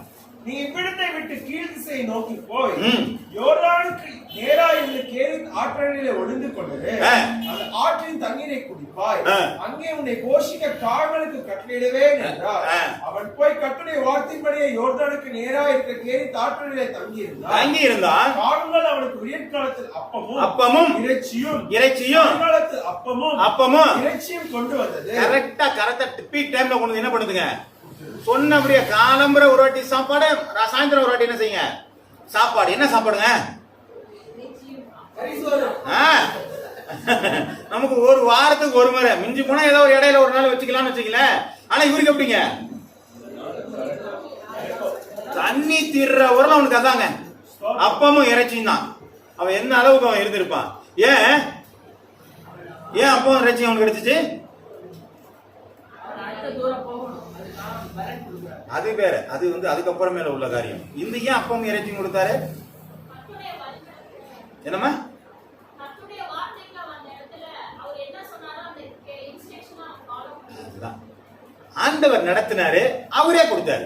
நீ இவ்விடத்தை விட்டு கீழ் திசையை நோக்கி போய் ம். யோர்தானுக்கு நேராய் உள்ள கேரித் ஆற்றலிலே ஒளிந்து கொண்டு ஆ. அந்த ஆற்றின் தண்ணீரை குடிப்பாய். ஆ. அங்கே உன்னை போஷிக்க காவலுக்கு கட்டளையிடுவேன் என்றார். ஆ. அவன் போய் கர்த்தருடைய வார்த்தையின்படியே யோர்தானுக்கு நேராய் இருக்கிற கேரித் ஆற்றலிலே தங்கியிருந்தான். தங்கி இருந்தான். காலங்கள் அவனுக்கு விடியற்காலத்தில் அப்பமும் அப்பமும் இறைச்சியும் இறைச்சியும் அப்பமும் இறைச்சியும் கொண்டு வந்தது. கரெக்டா பீக் டைம்ல கொண்டு வந்து என்ன பண்ணுதுங்க? சொன்னபடியே காலம்பரை ஒரு வாட்டி சாப்பாடு, சாயந்தரம் ஒரு வாட்டி என்ன செய்யுங்க சாப்பாடு. என்ன சாப்பாடுங்க? ஆ. நமக்கு ஒரு வாரத்துக்கு ஒரு முறை, மிஞ்சி போனா ஏதோ ஒரு இடையில ஒரு நாள் வச்சுக்கலாம்னு வச்சுக்கல. ஆனா இவருக்கு எப்படிங்க? தண்ணி தீர்ற உரல அவனுக்கு அதாங்க அப்பமும் இறைச்சியும் தான். அவன் என்ன அளவுக்கு அவன் இருந்திருப்பான். ஏன் ஏன் அப்பவும் இறைச்சி அவனுக்கு கிடைச்சிச்சு? அது வேற, அது வந்து அதுக்கப்புறமேல உள்ள காரியம். இந்த ஏன் அப்பவும் இறைச்சியும் கொடுத்தாரு? என்னம்மா? ஆண்டவர் நடத்தினாரு, அவரே கொடுத்தாரு.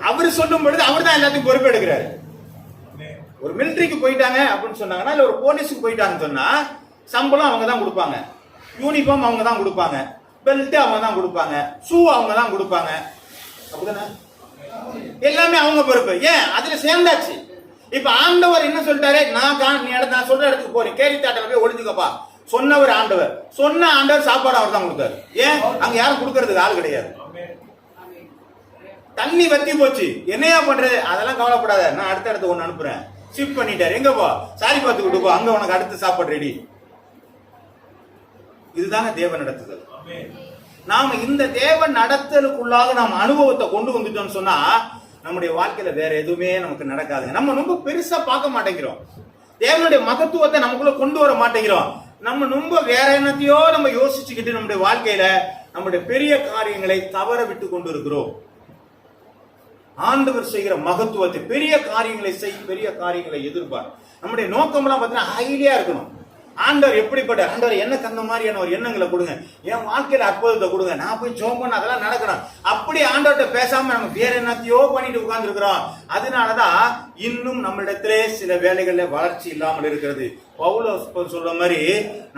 அவரு சொல்லும் பொழுது அவர் தான் எல்லாத்தையும் பொறுப்பு எடுக்கிறாரு. ஒரு மிலிட்டரிக்கு போயிட்டாங்க அப்படின்னு சொன்னாங்கன்னா, இல்ல ஒரு போலீஸுக்கு போயிட்டாங்கன்னு சொன்னா சம்பளம் அவங்க தான் கொடுப்பாங்க, யூனிஃபார்ம் அவங்க தான் கொடுப்பாங்க, பெல்ட் அவங்க தான் கொடுப்பாங்க, ஷூ அவங்க தான் கொடுப்பாங்க. அப்படிதானே? எல்லாமே அவங்க பொறுப்பு. ஏன்? அதுல சேர்ந்தாச்சு. இப்ப ஆண்டவர் என்ன சொல்லிட்டாரு? நான் சொல்ற இடத்துக்கு போறேன், கேரித்தாட்டில போய் ஒளிஞ்சுக்கப்பா சொன்னவர் ஆண்டவர். சொன்ன ஆண்டவர் சாப்பாடு அவர் தான் கொடுத்தாரு. ஏன்? அங்க யாரும் கொடுக்கறதுக்கு ஆள் கிடையாது. தண்ணி வத்தி போச்சு, என்னையா பண்றது? அதெல்லாம் கவலைப்படாத, நான் அடுத்த இடத்துக்கு ஒண்ணு அனுப்புறேன். ஷிஃப்ட் பண்ணிட்டாரு. எங்க போ? சாரி பார்த்து விட்டு போ, அங்க உனக்கு அடுத்த சாப்பாடு ரெடி. இதுதாங்க தேவன் நடத்துதல். நாம இந்த தேவன் நடத்தலுக்குள்ளாக நாம் அனுபவத்தை கொண்டு வந்துட்டோம்னு சொன்னா நம்முடைய வாழ்க்கையில வேற எதுவுமே நமக்கு நடக்காதுங்க. நம்ம ரொம்ப பெருசா பார்க்க மாட்டேங்கிறோம். தேவனுடைய மகத்துவத்தை நமக்குள்ள கொண்டு வர மாட்டேங்கிறோம். நம்ம ரொம்ப வேற என்னத்தையோ நம்ம யோசிச்சுக்கிட்டு நம்முடைய வாழ்க்கையில நம்முடைய பெரிய காரியங்களை தவற விட்டு கொண்டு இருக்கிறோம். ஆண்டவர் செய்கிற மகத்துவத்தை, பெரிய காரியங்களை பெரிய காரியங்களை எதிர்பார். நம்முடைய நோக்கம்லாம் பார்த்தீங்கன்னா ஹைலியா இருக்கணும். ஆண்டவர் எப்படிப்பட்ட ஆண்டவர், எனக்கு அந்த மாதிரியான ஒரு எண்ணங்களை கொடுங்க, என் வாழ்க்கையில அற்புதத்தை கொடுங்க, நான் போய் ஜோம் பண்ண அதெல்லாம் நடக்கணும். அப்படி ஆண்டவர்கிட்ட பேசாம நம்ம வேற என்னத்தையோ பண்ணிட்டு உட்கார்ந்து இருக்கிறோம். அதனாலதான் இன்னும் நம்மளிடத்திலே சில வேலைகள்ல வளர்ச்சி இல்லாமல் இருக்கிறது. பவுல் சொல்ற மாதிரி,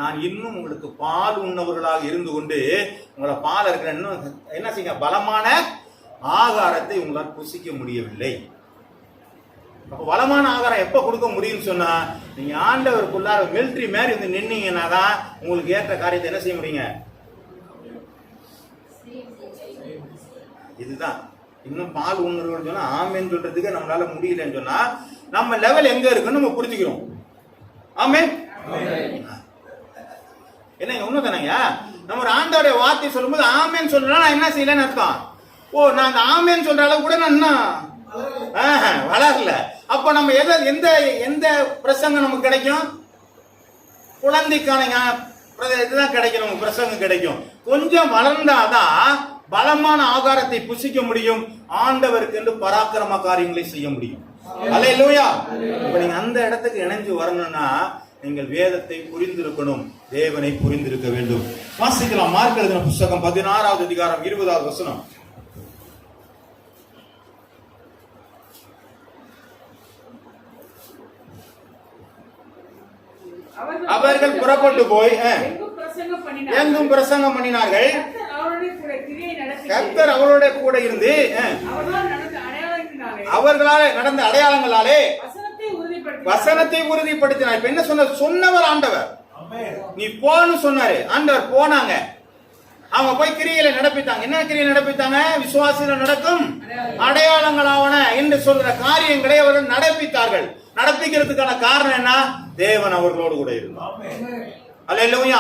நான் இன்னும் உங்களுக்கு பால் உண்ணவர்களாக இருந்து கொண்டு உங்களை பால் இருக்கிற இன்னும் என்ன செய்யுங்க, பலமான ஆகாரத்தை உங்களால் புசிக்க முடியவில்லை. அப்ப வளமான ஆகாரம் எப்ப கொடுக்க முடியும்னு சொன்னா, நீங்க ஆண்டவருக்குள்ளார மிலிட்டரி மாதிரி வந்து நின்னீங்கன்னா தான் உங்களுக்கு ஏற்ற காரியத்தை என்ன செய்ய முடியுங்க. இதுதான் இன்னும் பால் உணர்வுன்னு சொன்னா ஆமேன்னு சொல்றதுக்கு நம்மளால முடியலன்னு சொன்னா நம்ம லெவல் எங்க இருக்குன்னு நம்ம புரிஞ்சுக்கிறோம். ஆமே என்னங்க உண்மைதானங்க? நம்ம ஒரு ஆண்டோடைய வார்த்தை சொல்லும்போது ஆமேன்னு சொல்றா நான் என்ன செய்யலன்னு அர்த்தம். ஓ, நான் அந்த ஆமேன்னு சொல்ற அளவு கூட நான் வளரல. அப்ப நம்ம எந்த எந்த பிரசங்கம் நமக்கு கிடைக்கும்? குழந்தைக்கான இதுதான் கிடைக்கும், நமக்கு பிரசங்கம் கிடைக்கும். கொஞ்சம் வளர்ந்தாதான் பலமான ஆகாரத்தை புசிக்க முடியும், ஆண்டவருக்கு என்று பராக்கிரம காரியங்களை செய்ய முடியும். அல்லேலூயா. இப்ப நீங்க அந்த இடத்துக்கு இணைஞ்சு வரணும்னா நீங்கள் வேதத்தை புரிந்திருக்கணும், தேவனை புரிந்திருக்க வேண்டும். வாசிக்கலாம் மார்க் எழுதின புத்தகம் 16வது அதிகாரம் 20வது வசனம். அவர்கள் புறப்பட்டு போய் எங்கும் பிரசங்கம் பண்ணினார்கள். கர்த்தர் அவருடைய கூட இருந்து அவர்களாலே நடந்த அடையாளங்களாலே வசனத்தை உறுதிப்படுத்தினார். இப்ப என்ன சொன்னவர் ஆண்டவர். நீ போன்னு சொன்னாரு, ஆண்டவர் போனாங்க. அவங்க போய் கிரியையில நடப்பித்தாங்க. என்ன கிரியை நடப்பித்தாங்க? விசுவாசில நடக்கும் அடையாளங்களாவன என்று சொல்ற காரியங்களை அவர்கள் நடப்பித்தார்கள். நடப்பிக்கிறதுக்கான காரணம் என்ன? தேவன் அவர்களோடு கூட இருந்தார். அல்லேலூயா.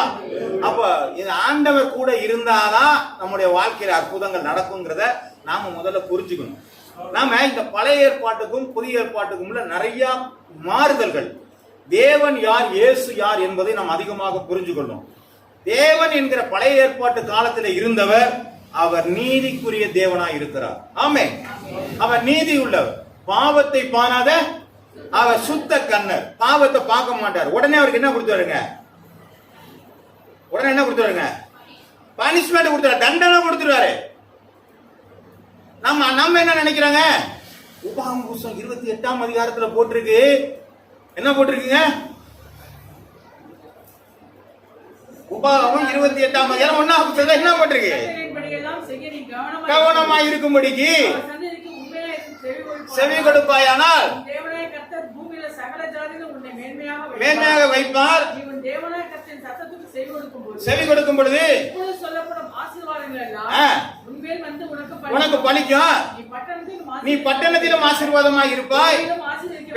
அப்ப இந்த ஆண்டவர் கூட இருந்தாதான் நம்முடைய வாழ்க்கையில அற்புதங்கள் நடக்குங்கிறத நாம முதல்ல புரிஞ்சுக்கணும். நாம இந்த பழைய ஏற்பாட்டுக்கும் புதிய ஏற்பாட்டுக்கும் நிறைய மாறுதல்கள், தேவன் யார், இயேசு யார் என்பதை நாம் அதிகமாக புரிஞ்சுக்கொள்ளணும். தேவன் என்கிற பழைய ஏற்பாட்டு காலத்தில் இருந்தவர், அவர் நீதிக்குரிய தேவனாய் இருக்கிறார். ஆமே. அவர் நீதி உள்ளவர், பாவத்தை பாராத அவர் சுத்த கண்ணர், பாவத்தை பார்க்க மாட்டார். உடனே அவருக்கு என்ன கொடுத்தாருங்க? உடனே என்ன கொடுத்தாருங்க? பனிஷ்மெண்ட் கொடுத்தாரு, தண்டனை கொடுத்துருவாரு. நம்ம என்ன நினைக்கிறாங்க? உபாகம புஸ்தகம் 28ஆம் அதிகாரத்துல போட்டிருக்கு. என்ன போட்டிருக்குங்க? உபாகமம் 28ஆம் அதிகாரம் 1ஆம் வசனத்துல என்ன போட்டிருக்கு? கவனமா இருக்கும்படிக்கு செவி கொடுப்பாயானால் மேன்மையாக வைப்பார். செவி கொடுக்கும் பொழுது உனக்கு பலிக்கும். நீ பட்டணத்திலும் ஆசீர்வாதமாய் இருப்பாய்,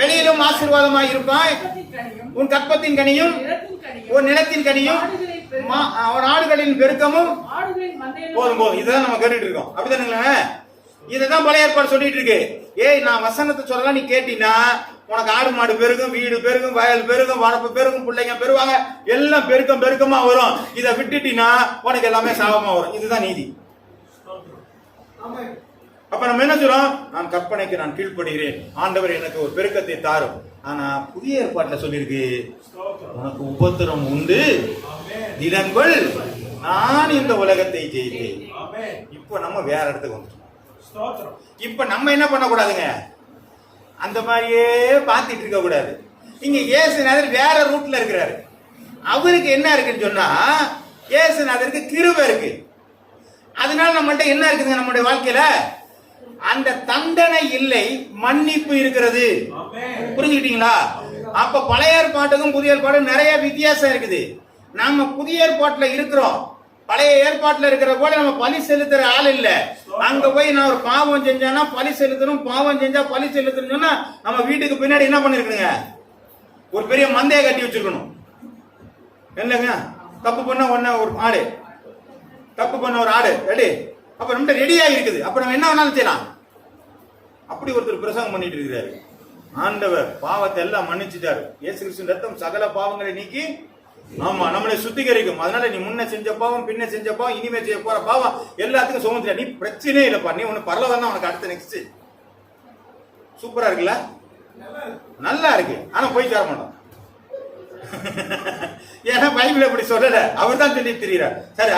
வெளியிலும் ஆசீர்வாதமாய் இருப்பாய். உன் கற்பத்தின் கனியும் உன் நிலத்தின் கனியும் ஆடுகளின் பெருக்கமும் போதும் போதும். இதுதான் நம்ம கேட்டுட்டு இருக்கோம். அப்படித்தானுங்களே? இதுதான் பழைய ஏற்பாடு சொல்லிட்டு இருக்கு. ஏய், நான் வசனத்தை சொல்லலாம், நீ கேட்டீங்கன்னா உனக்கு ஆடு மாடு பெருகும், வீடு பெருகும், வயல் பெருகும், வரப்பு பெருகும், பிள்ளைங்க பெருவாங்க, எல்லாம் பெருக்கம் பெருக்கமா வரும். இதை விட்டுட்டீங்கன்னா உனக்கு எல்லாமே சாபமா வரும். இதுதான் நீதி. அப்ப நம்ம என்ன சொல்றோம்? நான் கற்பனைக்கு நான் கீழ்ப்படுகிறேன், ஆண்டவர் எனக்கு ஒரு பெருக்கத்தை தாரும். ஆனா புதிய ஏற்பாட்டுல சொல்லியிருக்கு, உனக்கு உபத்திரம் உண்டு, திடங்கொள், நான் இந்த உலகத்தை ஜெயித்தேன். இப்ப நம்ம வேற இடத்துக்கு வந்துட்டோம். இப்ப நம்ம என்ன பண்ண கூடாதுங்க? அந்த மாதிரியே பார்த்துட்டு இருக்க கூடாது. இங்க இயேசுநாதர் வேற ரூட்ல இருக்கிறாரு. அவருக்கு என்ன இருக்குன்னு சொன்னா, இயேசுநாதருக்கு கிருபை இருக்கு. அதனால நம்மள்ட்ட என்ன இருக்குங்க? நம்முடைய வாழ்க்கையில அந்த தண்டனை இல்லை, மன்னிப்பு இருக்கிறது. புரிஞ்சுக்கிட்டீங்களா? அப்ப பழைய ஏற்பாட்டுக்கும் புதிய ஏற்பாடும் நிறைய வித்தியாசம் இருக்குது. நாம புதிய ஏற்பாட்டுல இருக்கிறோம். பழைய ஏற்பாட்டுல இருக்கிற போல நம்ம பலி செலுத்துற ஆள் இல்ல. அங்க போய் நான் ஒரு பாவம் செஞ்சானா பலி செலுத்தணும், பாவம் செஞ்சா பலி செலுத்தணும் சொன்னா நம்ம வீட்டுக்கு பின்னாடி என்ன பண்ணிருக்கணுங்க? ஒரு பெரிய மந்தையை கட்டி வச்சிருக்கணும் இல்லைங்க? தப்பு பண்ண ஒன்ன ஒரு ஆடு, தப்பு பண்ண ஒரு ஆடு ரெடி, அப்ப நம்ம ரெடியா இருக்குது. அப்ப நம்ம என்ன வேணாலும் செய்யலாம். அப்படி ஒருத்தர் பிரசங்கம் பண்ணிட்டு இருக்கிறாரு. ஆண்டவர் பாவத்தை எல்லாம் மன்னிச்சுட்டாரு. இயேசு கிறிஸ்துவின் ரத்தம் சகல பாவங்களை நீக்கி ஆமா நம்மளை சுத்திகரிக்கும். அதனால நீ முன்ன செஞ்ச பாவம், பின்ன செஞ்ச பாவம், இனிமே செய்ய போற பாவம் எல்லாத்துக்கும் சுமந்துட்ட. நீ பிரச்சனையே இல்லப்பா, நீ ஒண்ணு பரலவன் தான் உனக்கு அடுத்த நெக்ஸ்ட். சூப்பரா இருக்குல்ல? நல்லா இருக்கு. ஆனா போய் சேர மாட்டோம். ஏன்னா பைபிள் அப்படி சொல்லல, அவர் தான் சொல்லி தெரியுறார். சரி,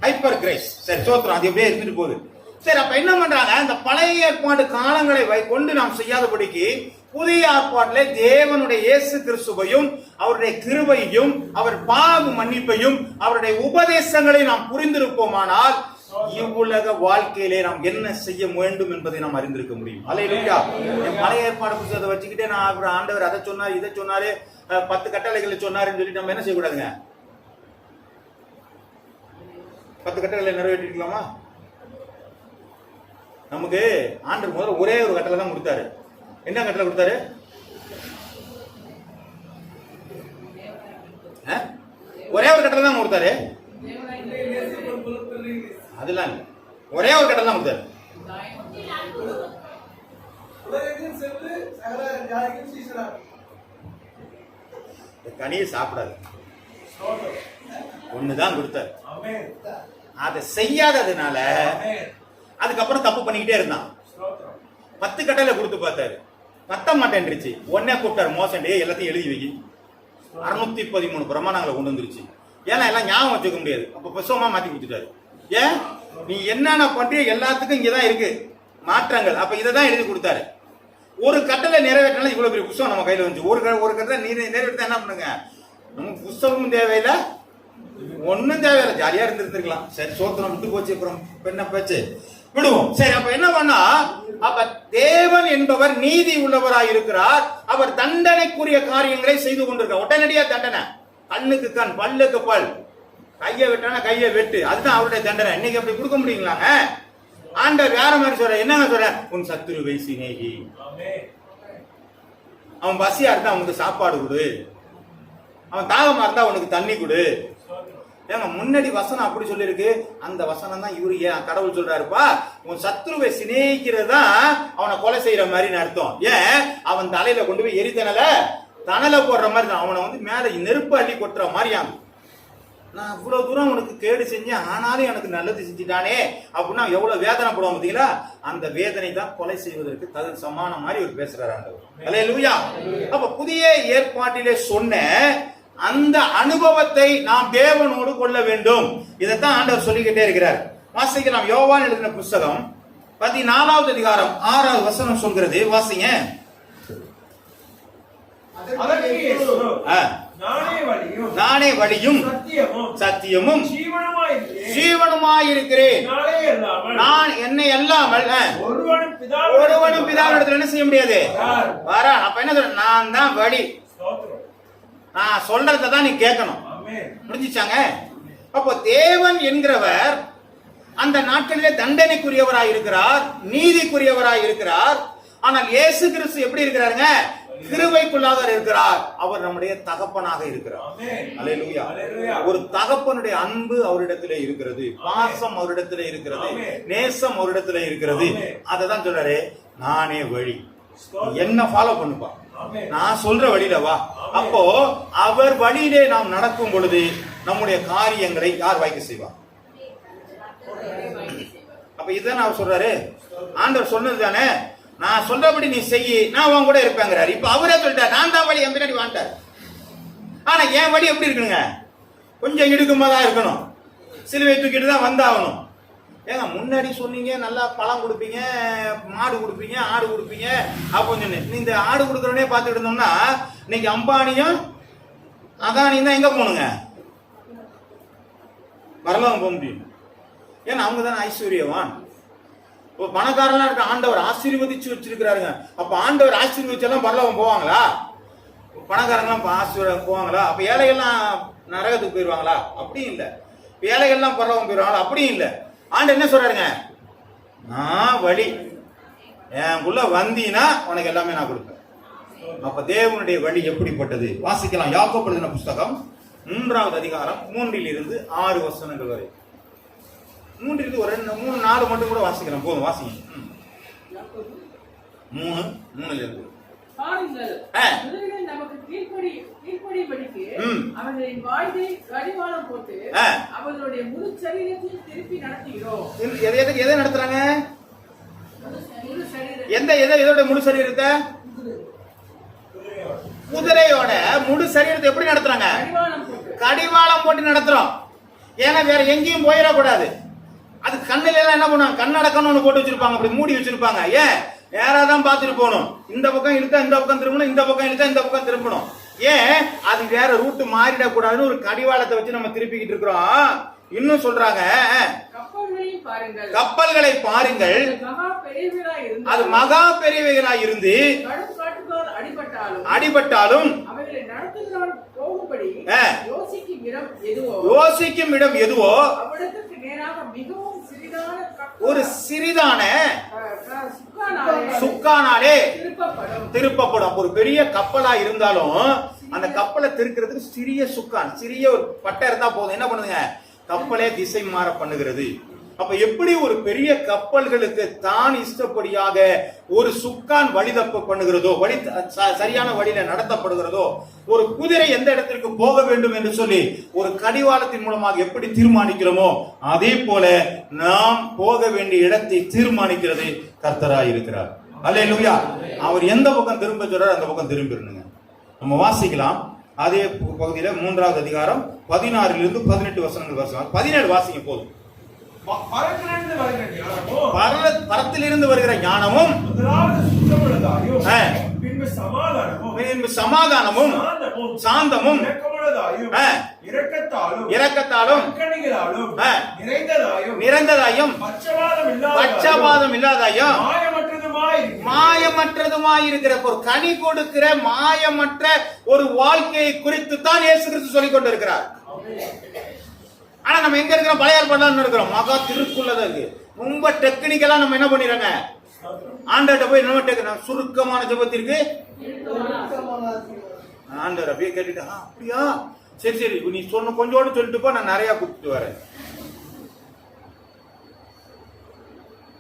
ஹைப்பர் கிரைஸ், சரி சோத்திரம், அது எப்படியே இருந்துட்டு போகுது. சரி, அப்ப என்ன பண்றாங்க? இந்த பழைய ஏற்பாடு காலங்களை கொண்டு நாம் செய்யாதபடிக்கு புதிய ஏற்பாட்டிலே தேவனுடைய இயேசு கிறிஸ்துவையும் அவருடைய கிருபையையும் அவர் பாவ மன்னிப்பையும் அவருடைய உபதேசங்களை நாம் புரிந்திருப்போமானால் இவ்வுலக வாழ்க்கையிலே நாம் என்ன செய்ய வேண்டும் என்பதை நாம் அறிந்திருக்க முடியும். அல்லேலூயா. பழைய ஏற்பாடு புத்தகத்தை வச்சுக்கிட்டே நான் ஆண்டவர் அதை சொன்னார், இதை சொன்னாரு, 10 கட்டளைகளை சொன்னாருன்னு சொல்லி நம்ம என்ன செய்யக்கூடாதுங்க? 10 கட்டளைகளை நிறைவேற்றிக்கலாமா? நமக்கு ஆண்டவர் முதல்ல ஒரே ஒரு கட்டளை தான் கொடுத்தாரு. என்ன கட்டளை கொடுத்தாரு? ஒரே ஒரு கட்டளை தான் கொடுத்தாரு. அதெல்லாம் ஒரே ஒரு கட்டளை தான் கொடுத்தாரு. கனியை சாப்பிடாது, ஒண்ணுதான் கொடுத்தாரு. அதை செய்யாததுனால அதுக்கப்புறம் தப்பு பண்ணிக்கிட்டே இருந்தான். 10 கட்டளை கொடுத்து பார்த்தாரு, பத்த மாட்டேன்ருச்சு. உடனே கூப்பிட்டாரு மோசண்டே எல்லாத்தையும் எழுதி வை. 613 பிரமாணங்களை கொண்டு வந்துருச்சு. ஏன்னா எல்லாம் ஞாபகம் வச்சுக்க முடியாது. அப்ப புத்தகமா மாத்தி கொடுத்துட்டாரு. ஏன் நீ என்னென்ன பண்றிய எல்லாத்துக்கும் இங்கதான் இருக்கு மாற்றங்கள். அப்ப இதைதான் எழுதி கொடுத்தாரு. ஒரு கட்டளை நிறைவேற்றினாலும் இவ்வளவு பெரிய புத்தகம் நம்ம கையில வந்து ஒரு கட்டளை நிறைவேற்ற என்ன பண்ணுங்க? நமக்கு புத்தகமும் தேவையில்லை, ஒன்னும் தேவையில்லை, ஜாலியா இருந்திருக்கலாம். சரி, சோத்திரம் விட்டு போச்சு, அப்புறம் என்ன பேச்சு விடுவோம். சரி, அப்ப என்ன பண்ணா, அப்ப தேவன் என்பவர் நீதி உள்ளவராய் இருக்கிறார். அவர் தண்டனைக்குரிய காரியங்களை செய்து கொண்டிருக்கிறார். உடனடியா தண்டனை, கண்ணுக்கு கண், பல்லுக்கு பல், கையை வெட்டானா கையை வெட்டு, அதுதான் அவருடைய தண்டனை. இன்னைக்கு அப்படி கொடுக்க முடியுங்களாங்க? ஆண்டவர் வேற மாதிரி சொல்ற. என்னங்க சொல்ற? உன் சத்துருவை சிநேகி. அவன் பசியா இருந்தா அவனுக்கு சாப்பாடு கொடு, அவன் தாகமா இருந்தா அவனுக்கு தண்ணி கொடு. ஏங்க முன்னாடி வசனம் அப்படி சொல்லிருக்கு. அந்த வசனம் தான் இவரு ஏன் கடவுள் சொல்றாருப்பா, உன் சத்ருவை சிநேகிக்கிறது தான் அவனை கொலை செய்யற மாதிரி அர்த்தம். ஏன் அவன் தலையில கொண்டு போய் எரித்தனல தணலை போடுற மாதிரி தான், அவனை வந்து மேல நெருப்பு அள்ளி கொட்டுற மாதிரியாங்க. நான் இவ்வளவு தூரம் உனக்கு கேடு செஞ்சேன், ஆனாலும் எனக்கு நல்லது செஞ்சுட்டானே அப்படின்னா எவ்வளவு வேதனை போடுவோம் பார்த்தீங்களா? அந்த வேதனை தான் கொலை செய்வதற்கு தகுந்த சமான மாதிரி ஒரு பேசுறாரு ஆண்டவர். அல்லேலூயா. அப்ப புதிய ஏற்பாட்டிலே சொன்ன அந்த அனுபவத்தை நாம் தேவனோடு கொள்ள வேண்டும். இதைத்தான் ஆண்டவர் சொல்லிக்கிட்டே இருக்கிறார். வாசிக்கலாம் யோவான் எழுதின புத்தகம் 14வது அதிகாரம் 6வது வசனம் சொல்கிறது, வாசிங்க. அதற்கு இயேசு, ஆ. நானே வழியும் சத்தியமும் ஜீவனுமாயிருக்கிறேன். நான் என்னை அல்லாமல் ஒருவனும் பிதாவினிடத்தில் என்ன செய்ய முடியாது. வர அப்ப என்ன சொல்ற, நான் தான் வழி, நான் சொல்றதை தான் நீ கேட்கணும். முடிஞ்சிச்சாங்க. அப்போ தேவன் என்கிறவர் அந்த நாட்களிலே தண்டனைக்குரியவராய் இருக்கிறார், நீதிக்குரியவராய் இருக்கிறார். ஆனால் இயேசு கிறிஸ்து எப்படி இருக்கிறாருங்க, கிருபைக்குள்ளாக இருக்கிறார். அவர் நம்முடைய தகப்பனாக இருக்கிறார். அல்லேலூயா. ஒரு தகப்பனுடைய அன்பு அவரிடத்திலே இருக்கிறது, பாசம் அவரிடத்திலே இருக்கிறது, நேசம் அவரிடத்திலே இருக்கிறது. அததான் சொல்றாரு, நானே வழி, என்ன ஃபாலோ பண்ணுப்பா, நான் சொல்ற வழியில வா. அப்போ அவர் வழியிலே நாம் நடக்கும் பொழுது நம்முடைய காரியங்களை யார் வாய்க்க செய்வா. அப்ப இதுதான் அவர் சொல்றாரு, ஆண்டவர் சொன்னது தானே, நான் சொல்றபடி நீ செய்யி, நான் உன் கூட இருப்பேங்கிறாரு. இப்ப அவரே சொல்லிட்டார், நான் தான் வழி, என் பின்னாடி வாண்டார். ஆனா என் வழி எப்படி இருக்குங்க, கொஞ்சம் இடுக்கமா தான் இருக்கணும், சிலுவை தூக்கிட்டு தான் வந்தாகணும். ஏங்க முன்னாடி சொன்னீங்க நல்லா பழம் கொடுப்பீங்க, மாடு கொடுப்பீங்க, ஆடு கொடுப்பீங்க அப்படின்னு. இந்த ஆடு கொடுக்குறவனே பார்த்துட்டு இருந்தோம்னா இன்னைக்கு அம்பானியும் அதானியும் தான் எங்க போகணுங்க, வரலாம் போக முடியும். ஏன்னா அவங்க தானே ஐஸ்வர்யவான். இப்போ பணக்காரலாம் இருக்க ஆண்டவர் ஆசீர்வதிச்சு வச்சிருக்கிறாருங்க. அப்ப ஆண்டவர் ஆசீர்வதிச்செல்லாம் பரலோகம் போவாங்களா? பணக்காரங்களாம் ஆசீர்வாதம் போவாங்களா? அப்ப ஏழைகள்லாம் நரகத்துக்கு போயிடுவாங்களா? அப்படியும் இல்லை. ஏழைகள்லாம் பரலோகம் போயிடுவாங்களா? அப்படியும் இல்லை. ஆண்டு என்ன சொல்றாருங்க, நான் வழி, எனக்குள்ள வந்தீனா உனக்கு எல்லாமே நான் கொடுப்பேன். அப்ப தேவனுடைய வழி எப்படிப்பட்டது வாசிக்கலாம். யாக்கோபு எழுதின புஸ்தகம் 3வது அதிகாரம் 3 - 6 வசனங்கள் வரை. 3 ஒரு 3-4 மட்டும் கூட வாசிக்கிறேன், போதும் வாசிங்க. 3 நமக்கு கீழ்ப்படிபடிக்கு அவர்களின் வாழ்வை கடிவாளம் போட்டு அவர்களுடைய முழு சரீரத்தையும் திருப்பி நடத்துகிறோம். எதை நடத்துறாங்க? எதோட முழு சரீரத்தை? குதிரையோட முழு சரீரத்தை எப்படி நடத்துறாங்க? கடிவாளம் போட்டு நடத்துறோம். ஏன்னா வேற எங்கேயும் போயிடக்கூடாது. அது கண்ணுல எல்லாம் என்ன பண்ணுவாங்க, கண்ணடக்கம்னு ஒண்ணு போட்டு வச்சிருப்பாங்க, அப்படி மூடி வச்சிருப்பாங்க. ஏன்? நேராதான் பார்த்துட்டு போகணும். இந்த பக்கம் இழுத்தா இந்த பக்கம் திரும்பணும், இந்த பக்கம் இழுத்தா இந்த பக்கம் திரும்பணும். ஏன்? அது வேற ரூட்டு மாறிடக்கூடாதுன்னு ஒரு கடிவாளத்தை வச்சு நம்ம திருப்பிக்கிட்டு இருக்கிறோம். இன்னும் சொல்றாங்க, கப்பல்களை பாருங்கள், அது மகா பெரியவைகளாய் இருந்து அடிபட்டாலும் யோசிக்கும் இடம் எதுவோ ஒரு சிறிதான சுக்கானாலே திருப்பப்படும். ஒரு பெரிய கப்பலா இருந்தாலும் அந்த கப்பலை திருக்கிறதுக்கு சிறிய சுக்கான், சிறிய ஒரு பட்டை இருந்தா போதும். என்ன பண்ணுங்க, கப்பலே திசை மாற பண்ணுகிறது. அப்ப எப்படி ஒரு பெரிய கப்பல்களுக்கு தான் இஷ்டப்படியாக ஒரு சுக்கான் வழி தப்ப பண்ணுகிறதோ, வழி சரியான வழியில நடத்தப்படுகிறதோ, ஒரு குதிரை எந்த இடத்திற்கு போக வேண்டும் என்று சொல்லி ஒரு கடிவாளத்தின் மூலமாக எப்படி தீர்மானிக்கிறோமோ, அதே போல நாம் போக வேண்டிய இடத்தை தீர்மானிக்கிறது கர்த்தராய் இருக்கிறார். அல்லேலூயா. அவர் எந்த பக்கம் திரும்ப சொல்றாரு அந்த பக்கம் திரும்பிடணுங்க. நம்ம வாசிக்கலாம் அதே பகுதியில 3வது அதிகாரம் 16 - 18 வசனங்கள் வாசிக்கலாம். 17 வாசிங்க போதும். பரத்திலிருந்து வருகிற ஞானமும் பின்பு சமாதானமும் சாந்தமும் இரக்கத்தாலும் நிறைந்ததாயும் பட்சபாதம் இல்லாதாயும் மாயமற்றதுமாயிருக்கிற ஒரு கனி கொடுக்கிற மாயமற்ற ஒரு வாழ்க்கையை குறித்து தான் இயேசு கிறிஸ்து சொல்லிக் கொண்டிருக்கிறார். ஆனா நம்ம எங்க இருக்கிறோம், பழைய ஏற்பாடுல இருக்கிறோம், மகா திருக்குள்ளதா இருக்கு. ரொம்ப டெக்னிக்கலா நம்ம என்ன பண்ணிடுறாங்க, ஆண்டவர்கிட்ட போய் நம்ம சுருக்கமான ஜெபத்திற்கு ஆண்டவர் அப்படியே கேட்டுட்டு, அப்படியா சரி சரி நீ சொன்ன கொஞ்சோடு சொல்லிட்டு போ, நான் நிறைய கொடுத்துட்டு வரேன்.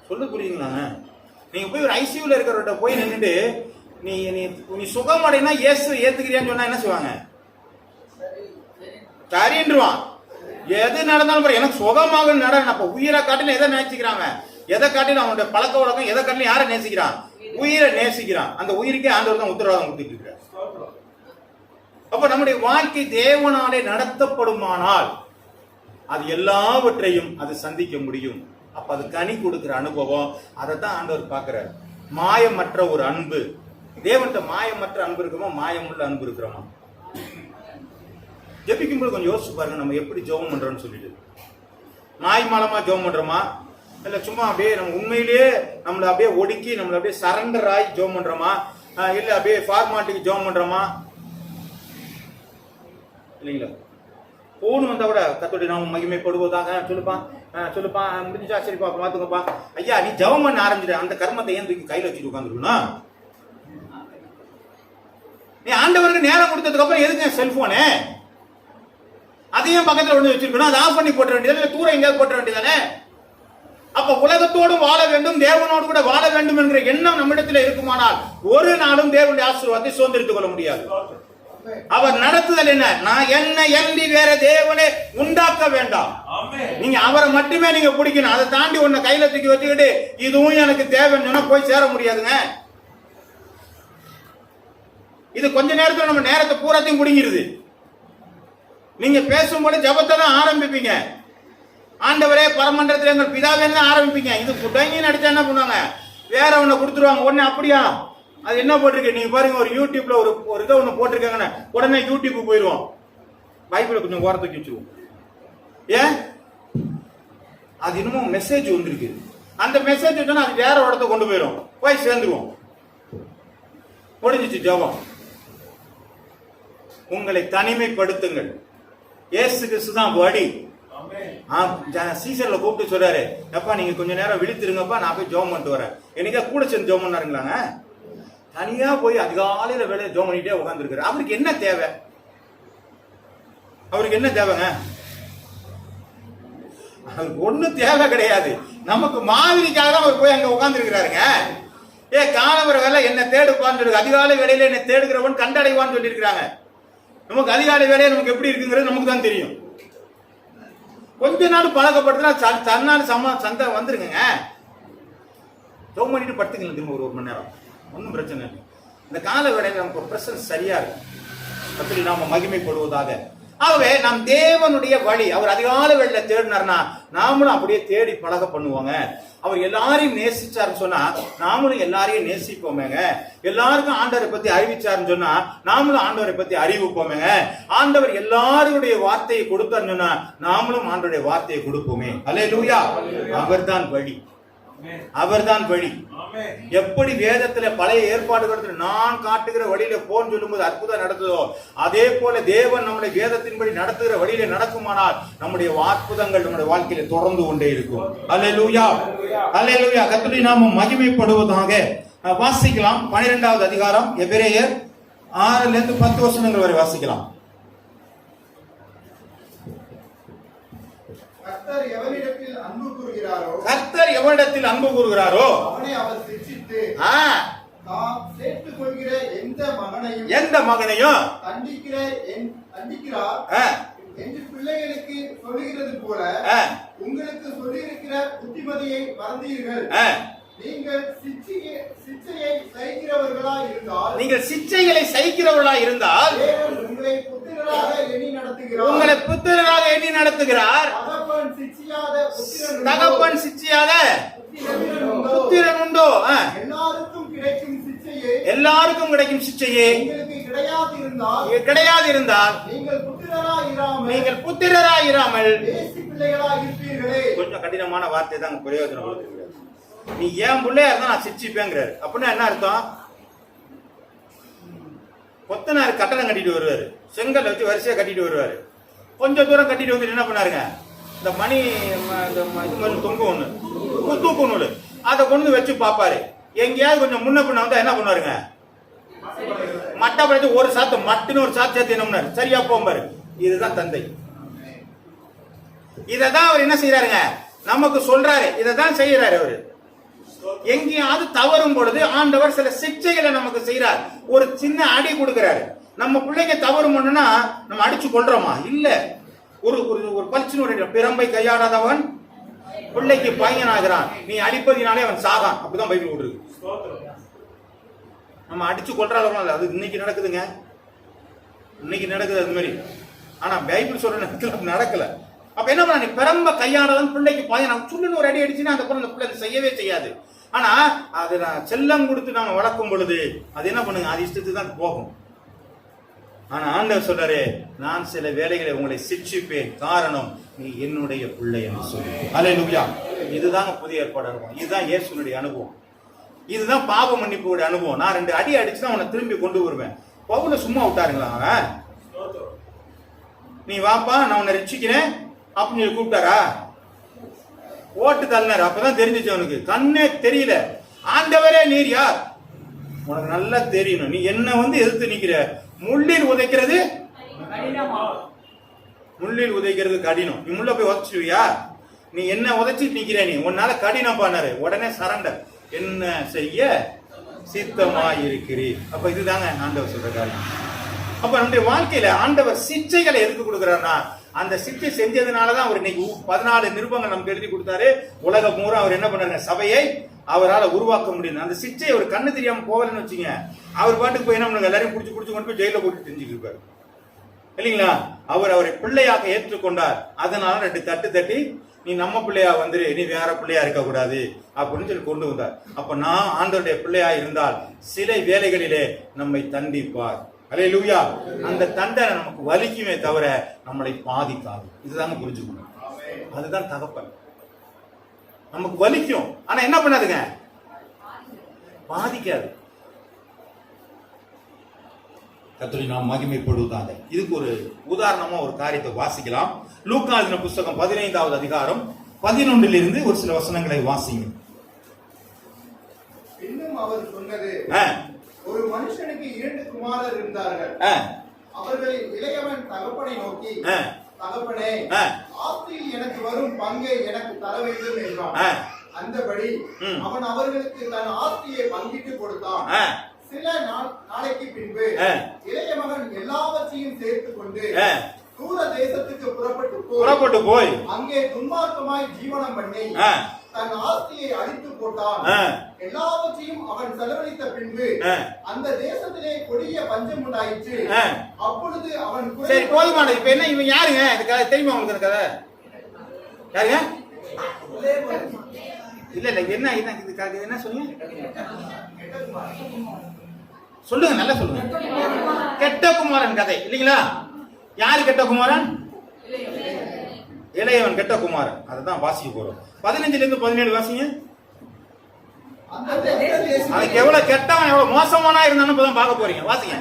சொல்லு புரியுங்களா? நீங்க போய் ஒரு ஐசியூல இருக்கிறவர்கிட்ட போய் நின்றுட்டு நீ நீ சுகமடைனா இயேசு ஏத்துக்கிறியான்னு சொன்னா என்ன செய்வாங்க? சரின்றுவான். எது நடந்தாலும் எனக்கு சுகமாக நட. அப்ப உயிரை காட்டில எதை நேசிக்கிறாங்க, எதை காட்டிலும் அவனுடைய பழக்க வழக்கம், எதை காட்டிலும் யாரை நேசிக்கிறான்? உயிரை நேசிக்கிறான். அந்த உயிருக்கே ஆண்டவர் தான் உத்தரவாதம் கொடுத்துட்டு இருக்கிறார். அப்ப நம்முடைய வாழ்க்கை தேவனாலே நடத்தப்படுமானால் அது எல்லாவற்றையும் அது சந்திக்க முடியும். அப்ப அது கனி கொடுக்கிற அனுபவம். அதை தான் ஆண்டவர் பார்க்கிறார். மாயமற்ற ஒரு அன்பு. தேவன்கிட்ட மாயமற்ற அன்பு இருக்குமா, மாயமுள்ள அன்பு இருக்கிறோமா? ஜெபிக்கும்போது கொஞ்சம் யோசிச்சு பாருங்க, நம்ம எப்படி ஜெபம் பண்றோம்னு சொல்லிட்டு. மாயமாலமா ஜெபம் பண்றோமா, இல்ல சும்மா அப்படியே நம்ம உண்மையிலேயே நம்மளை அப்படியே ஒடுக்கி நம்மளை அப்படியே சரண்டர் ஆகி ஜெபம் பண்றோமா, இல்ல அப்படியே ஃபார்மாலிட்டிக்கு ஜெபம் பண்றோமா? இல்லைங்களா? போன் வந்தா கூட கர்த்தருடைய நாமம் மகிமைப்படுவதாக சொல்லுப்பா முடிஞ்சா சரிப்பா பாத்துங்கப்பா. ஐயா நீ ஜெபம் பண்ண ஆரம்பிச்சிட, அந்த கர்மத்தை ஏன் தூக்கி கையில வச்சுட்டு உட்காந்துருக்கணும்? நீ ஆண்டவருக்கு நேரம் கொடுத்ததுக்கு அப்புறம் எதுக்கு செல்போனு அதையும் பக்கத்துல ஒண்ணு வச்சிருக்கணும்? அதை ஆஃப் பண்ணி போட்ட வேண்டியது, இல்ல தூரம் எங்கேயாவது போட்ட வேண்டியதானே? அப்ப உலகத்தோடும் வாழ வேண்டும், தேவனோடு கூட வாழ வேண்டும் என்கிற எண்ணம் நம்மிடத்தில் இருக்குமானால் ஒரு நாளும் தேவனுடைய ஆசீர்வாதத்தை சுதந்திரித்துக் கொள்ள முடியாது. அவர் நடத்துதல் என்ன? நான் என்ன எண்ணி வேற தேவனை உண்டாக்க வேண்டாம். நீங்க அவரை மட்டுமே நீங்க பிடிக்கணும். அதை தாண்டி ஒண்ணு கையில தூக்கி வச்சுக்கிட்டு இதுவும் எனக்கு தேவைன்னு சொன்னா போய் சேர முடியாதுங்க. இது கொஞ்ச நேரத்துல நம்ம நேரத்தை பூராத்தையும் முடிங்கிருது. நீங்க பேசும்போது ஜபத்தை தான் ஆரம்பிப்பீங்க. ஆண்டவரே பரமண்டலத்தில் எங்கள் பிதாவே தான் ஆரம்பிப்பீங்க. இது புடங்கி நடிச்சா என்ன பண்ணுவாங்க, வேற ஒண்ணு கொடுத்துருவாங்க. உடனே அப்படியா அது என்ன போட்டிருக்கு நீங்க பாருங்க, ஒரு யூடியூப்ல ஒரு இதை ஒண்ணு போட்டிருக்காங்கன்னு உடனே யூடியூப் போயிடுவோம். பைபிளை கொஞ்சம் ஓர தூக்கி வச்சிருவோம். ஏன்? அது இன்னமும் மெசேஜ் வந்துருக்கு. அந்த மெசேஜ் அது வேற இடத்த கொண்டு போயிடும், போய் சேர்ந்துருவோம். முடிஞ்சிச்சு ஜெபம். உங்களை தனிமைப்படுத்துங்கள். இயேசு கிறிஸ்து தான் வழி. சீசர்ல கூப்பிட்டு சொல்றாரு, எப்பா நீங்க கொஞ்ச நேரம் விழித்திருங்கப்பா, நான் போய் ஜெபம் பண்ணிட்டு வரேன். என்னைக்கா கூட சேர்ந்து ஜெபம் பண்ணாருங்களாங்க? தனியா போய் அதிகாலையில வேலையை ஜெபம் பண்ணிட்டே உட்கார்ந்துருக்காரு. அவருக்கு என்ன தேவை? அவருக்கு என்ன தேவைங்க? அவருக்கு ஒண்ணும் தேவை கிடையாது. நமக்கு மாதிரிக்காக அவர் போய் அங்க உட்கார்ந்து இருக்கிறாருங்க. காலவர வேலை என்ன தேடுப்பான்னு சொல்லி, அதிகாலை வேலையில என்ன தேடுகிறவன் கண்டடைவான்னு சொல்லி இருக்கிறாங்க. நமக்கு அதிகாலை வேலையை நமக்கு எப்படி இருக்குங்கிறது நமக்கு தான் தெரியும். கொஞ்ச நாள் பழக்கப்படுத்தினா தன்னால் சந்தை வந்துருங்க. ஜெபம் பண்ணிட்டு படுத்துக்கலாம் திரும்ப ஒரு மணி நேரம், ஒன்றும் பிரச்சனை இல்லை. இந்த கால வேளையில நமக்கு பிரசன்ஸ் சரியா இருக்கு. அப்படி நாம மகிமைப்படுவதாக. ஆகவே நாம் தேவனுடைய வழி, அவர் அதிகால வேளையில தேடினார்னா நாமளும் அப்படியே தேடி பழக பண்ணுவாங்க. அவர் எல்லாரையும் நேசிச்சாருன்னு சொன்னா நாமளும் எல்லாரையும் நேசிப்போமேங்க. எல்லாருக்கும் ஆண்டவரை பத்தி அறிவிச்சாருன்னு சொன்னா நாமளும் ஆண்டவரை பத்தி அறிவிப்போமேங்க. ஆண்டவர் எல்லாருடைய வார்த்தையை கொடுத்தாருன்னு சொன்னா நாமளும் ஆண்டவருடைய வார்த்தையை கொடுப்போமே. அல்லேலூயா. அவர்தான் வழி, அவர்தான் வழி. எப்படி வேதத்துல பழைய ஏற்பாடுகள் நான் காட்டுகிற வழியில போன்னு சொல்லும்போது அற்புதம் நடத்துதோ, அதே போல தேவன் நம்முடைய வேதத்தின்படி நடத்துகிற வழியில நடக்குமானால் நம்முடைய அற்புதங்கள் நம்முடைய வாழ்க்கையில தொடர்ந்து கொண்டே இருக்கும். அல்லேலூயா, அல்லேலூயா. கர்த்தருடைய நாமம் மகிமைப்படுவதாக. வாசிக்கலாம் 12வது அதிகாரம் எபிரேயர் 6-10 வசனங்கள் வரை வாசிக்கலாம். கர்த்தர் எவனிடத்தில் அன்பு கூறுகிறாரோ, கர்த்தர் எவனிடத்தில் அன்பு கூறுகிறாரோ அவனை அவர் சிட்சித்து தாம் சேர்த்துக் கொள்கிற எந்த மகனையும் தண்டிக்கிறார் என்று பிள்ளைகளுக்கு சொல்லுகிறது போல உங்களுக்கு சொல்லியிருக்கிற புத்திமதியை மறந்தீர்கள். நீங்கள் சிச்சையை சகிக்கிறவர்களாய் இருந்தால் உங்களை புத்திரராக எண்ணி நடத்துகிறார். தகப்பன் சிச்சியாத புத்திரன் உண்டோ? எல்லாருக்கும் கிடைக்கும் சிச்சையே கிடையாது இருந்தால் நீங்கள் புத்திரராய் இராமல் கொஞ்சம் கடினமான வார்த்தை தான் பிரயோஜனம். நீ ஏன் பிள்ளையா இருந்தா நான் சிரிச்சுப்பேங்கிறாரு. அப்படின்னா என்ன அர்த்தம்? கொத்தனார் கட்டணம் கட்டிட்டு வருவாரு, செங்கல் வச்சு வரிசையா கட்டிட்டு வருவாரு. கொஞ்சம் தூரம் கட்டிட்டு வந்து என்ன பண்ணாருங்க, இந்த மணி இது தொங்கு ஒண்ணு தூக்கு நூல் அதை கொண்டு வச்சு பாப்பாரு. எங்கேயாவது கொஞ்சம் முன்ன பின்ன வந்தா என்ன பண்ணுவாருங்க, மட்டை படைத்து ஒரு சாத்து மட்டுன்னு ஒரு சாத்து சேர்த்து என்ன பண்ணாரு, சரியா போம்பாரு. இதுதான் தந்தை. இததான் அவர் என்ன செய்யறாருங்க, நமக்கு சொல்றாரு, இதைதான் செய்யறாரு அவரு. எங்கேயாவது தவறும் பொழுது ஆண்டவர் சில சிக்ஷைகளை நமக்கு செய்யறார். ஒரு சின்ன அடி கொடுக்கிறாரு. நம்ம பிள்ளைங்க தவறு பண்ணுனா நம்ம அடிச்சு கொள்றோமா? இல்ல. ஒரு ஒரு பரிசுன்னு பிரம்பை கையாடாதவன் பிள்ளைக்கு பையனாகிறான், நீ அடிப்பதினாலே அவன் சாகான். அப்படிதான் பைபிள் கொடுக்குது. நம்ம அடிச்சு கொள்றாலும் இல்ல, அது இன்னைக்கு நடக்குதுங்க, இன்னைக்கு நடக்குது அது மாதிரி. ஆனா பைபிள் சொல்ற நேரத்தில் நடக்கல. அப்ப என்ன பண்ண, நீ பெரம்ப கையாளதான் பிள்ளைக்கு பாய நான் சொல்லுன்னு ஒரு அடி அடிச்சுன்னா அந்த பொண்ணு அந்த பிள்ளை செய்யவே செய்யாது. ஆனா அது நான் செல்லம் கொடுத்து நாங்க வளர்க்கும் பொழுது அது என்ன பண்ணுங்க, அது இஷ்டத்துக்கு தான் போகும். ஆனா ஆண்டவர் சொல்றாரு, நான் சில வேலைகளை உங்களை சிக்ஷிப்பேன், காரணம் நீ என்னுடைய பிள்ளை என்று சொல்லி. அல்லேலூயா. இதுதாங்க புதிய ஏற்பாடு அனுபவம். இதுதான் இயேசுனுடைய அனுபவம். இதுதான் பாவ மன்னிப்புடைய அனுபவம். நான் 2 அடி அடிச்சுதான் அவனை திரும்பி கொண்டு வருவேன். பவுல சும்மா விட்டாருங்களா அவன்? நீ வாப்பா நான் உன்னை ரட்சிக்கிறேன் அப்படின்னு சொல்லி கூப்பிட்டாரா? ஓட்டு தள்ளினாரு. அப்பதான் தெரிஞ்சிச்சு அவனுக்கு, கண்ணே தெரியல. ஆண்டவரே நீர் யார்? உனக்கு நல்லா தெரியணும். நீ என்ன எதிர்த்து நிக்கிற. முள்ளில் உதைக்கிறது கடினம். நீ முள்ள போய் உதைச்சிடுவியா? நீ என்ன உதைச்சிட்டு நிக்கிற, நீ உன்னால கடினம் பண்ணாரு. உடனே சரண்டர். என்ன செய்ய சித்தமாயிருக்கிறீர். அப்ப இதுதாங்க ஆண்டவர் சொல்ற காரியம். அப்ப நம்முடைய வாழ்க்கையில ஆண்டவர் சிச்சைகளை எதுக்கு கொடுக்கிறார்னா, அந்த சிச்சை செஞ்சதுனாலதான் அவர் இன்னைக்கு 14 நிருபங்கள் நமக்கு எழுதி கொடுத்தாரு. உலகம் பூரா அவர் என்ன பண்ணாரு, சபையை அவரால் உருவாக்க முடியும். அந்த சிச்சை ஒரு கண்ணு தெரியாம போகலன்னு வச்சுங்க, அவர் பாட்டுக்கு போய் என்ன பண்ணுங்க, எல்லாரையும் புடிச்சு கொண்டு போய் ஜெயில போட்டு தெரிஞ்சுக்கிட்டு இருப்பாரு இல்லைங்களா? அவரை பிள்ளையாக ஏற்றுக்கொண்டார். அதனால 2 தட்டு தட்டி, நீ நம்ம பிள்ளையா வந்துரு, நீ வேற பிள்ளையா இருக்க கூடாது அப்படின்னு சொல்லி கொண்டு வந்தார். அப்ப நான் ஆண்டவருடைய பிள்ளையா இருந்தால் சில வேலைகளிலே நம்மை தண்டிப்பார். அல்லேலூயா. அந்த தண்டனை நமக்கு வலிக்குமே தவிர நம்மளை பாதிக்காது. இதுதாங்க புரிஞ்சுக்கணும். அதுதான் தகப்பன். நமக்கு வலிக்கும், ஆனா என்ன பண்ணாதுங்க, பாதிக்காது. கர்த்தரை நாம் மகிமைப்படுவதாக. இதுக்கு ஒரு உதாரணமா ஒரு காரியத்தை வாசிக்கலாம். லூக்கா எழுதின புத்தகம் 15வது அதிகாரம் 11 ஒரு சில வசனங்களை வாசிங்க. இன்னும் அவர் சொன்னது, ஒரு மனுஷனுக்கு 2 குமாரர் இருந்தார்கள். அவர்களில் இளையவன் தகப்பனை நோக்கி, தகப்பனே, ஆஸ்தியில் எனக்கு வரும் பங்கை எனக்கு தர வேண்டும் என்றான். அந்தபடி அவன் அவர்களுக்கு தன் ஆஸ்தியை பங்கிட்டு கொடுத்தான். சில நாளைக்கு பின்பு இளைய மகன் எல்லாவற்றையும் சேர்த்துக் கொண்டு தூர தேசத்துக்கு புறப்பட்டு போய் அங்கே துன்மார்க்கமாய் ஜீவனம் பண்ணி தன் ஆஸ்தியை அழித்து போட்டான். எல்லாவற்றையும் அவன் செலவழித்த பின்பு அந்த தேசத்திலே கொடிய பஞ்சம் உண்டாயிற்று. அப்பொழுது அவன் சரி போதுமான. இப்ப என்ன, இவன் யாருங்க? இதுக்காக தெரியுமா உங்களுக்கு கதை? யாருங்க? இல்ல என்ன இதுக்காக என்ன சொன்னீங்க? சொல்லுங்க, நல்லா சொல்லுங்க. கெட்ட குமாரன் கதை இல்லைங்களா? யாரு கெட்ட குமாரன்? இளையவன் கெட்ட குமாரன். அதுதான் வாசிக்க போறோம். 15 17 வாசிங்க. அதுக்கு எவ்வளவு கெட்டவன் எவ்வளவு மோசமானா இருந்தான்னு பார்க்க போறீங்க. வாசிங்க.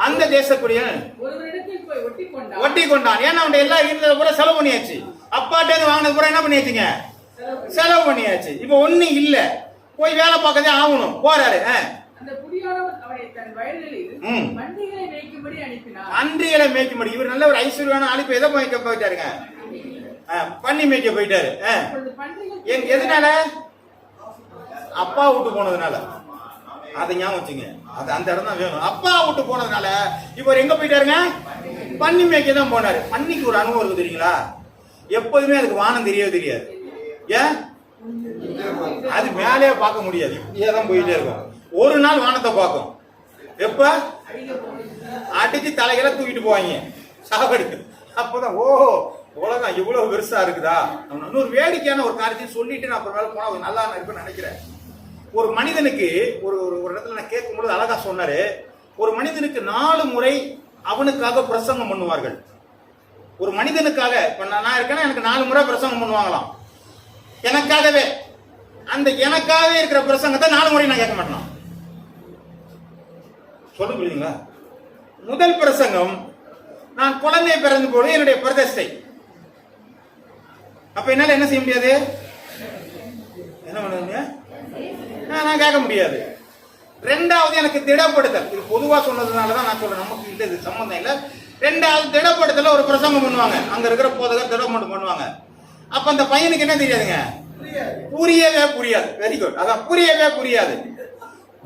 அந்த தேசக்குடியன் ஒட்டி கொண்டான். ஏன்னா அவன் எல்லா வீட்டுல கூட செலவு பண்ணியாச்சு. அப்பாட்டே வாங்கினது கூட என்ன பண்ணியாச்சுங்க, செலவு பண்ணியாச்சு. இப்ப ஒண்ணு இல்ல, போய் வேலை பார்க்கதே ஆகணும். போறாரு. அன்றிகளை மேய்க்கும்படி இவர் நல்ல ஒரு ஐஸ்வர்யான ஆளு. எதை மேய்க்க போயிட்டாருங்க? பண்ணி மேய்க்க போயிட்டாரு. எதனால? அப்பா விட்டு போனதுனால. அதை ஞாபகம் வச்சுங்க. அது அந்த இடம் தான் வேணும். அப்பா விட்டு போனதுனால இவர் எங்க போயிட்டாருங்க? பண்ணி மேய்க்க தான் போனாரு. பண்ணிக்கு ஒரு அனுபவம் இருக்கு தெரியுங்களா? எப்போதுமே அதுக்கு வானம் தெரியவே தெரியாது. ஏன்? அது மேலே பார்க்க முடியாது. இப்படியே தான் போயிட்டே இருக்கும். ஒரு நாள் வானத்தை பார்க்கும். எப்ப? அடிச்சு தலைகளை தூக்கிட்டு போவாங்க சாகடிக்கு. அப்பதான் ஓஹோ உலகம் இவ்வளவு பெருசா இருக்குதா. இன்னொரு வேடிக்கையான ஒரு காரியத்தையும் சொல்லிட்டு நான் அப்புறம் போனா நல்லா இருப்பேன்னு நினைக்கிறேன். ஒரு மனிதனுக்கு ஒரு இடத்துல நான் கேட்கும்போது அழகா சொன்னாரு, ஒரு மனிதனுக்கு 4 முறை அவனுக்காக பிரசங்கம் பண்ணுவார்கள். ஒரு மனிதனுக்காக இப்ப நான் இருக்கேன்னா எனக்கு 4 முறை பிரசங்கம் பண்ணுவாங்களாம். எனக்காகவே. அந்த எனக்காகவே இருக்கிற பிரசங்கத்தை 4 முறை நான் கேட்க மாட்டேன். சொல்ல புரியுதுங்களா? முதல் பிரசங்கம் நான் குழந்தை பிறந்து போது என்னுடைய பிரதிஷ்டை. அப்ப என்னால என்ன செய்ய முடியாது? என்ன பண்ணுவீங்க? நான் கேட்க முடியாது. 2வது எனக்கு திடப்படுத்தல். இது பொதுவா சொன்னதுனாலதான் நான் சொல்றேன், நமக்கு இது சம்பந்தம் இல்லை. 2வது திடப்படுத்தல ஒரு பிரசங்கம் பண்ணுவாங்க. அங்க இருக்கிற போதகர் திடப்பட்டு பண்ணுவாங்க. அப்ப அந்த பையனுக்கு என்ன தெரியாதுங்க? புரியவே புரியாது. Very good. அதான் புரியவே புரியாது.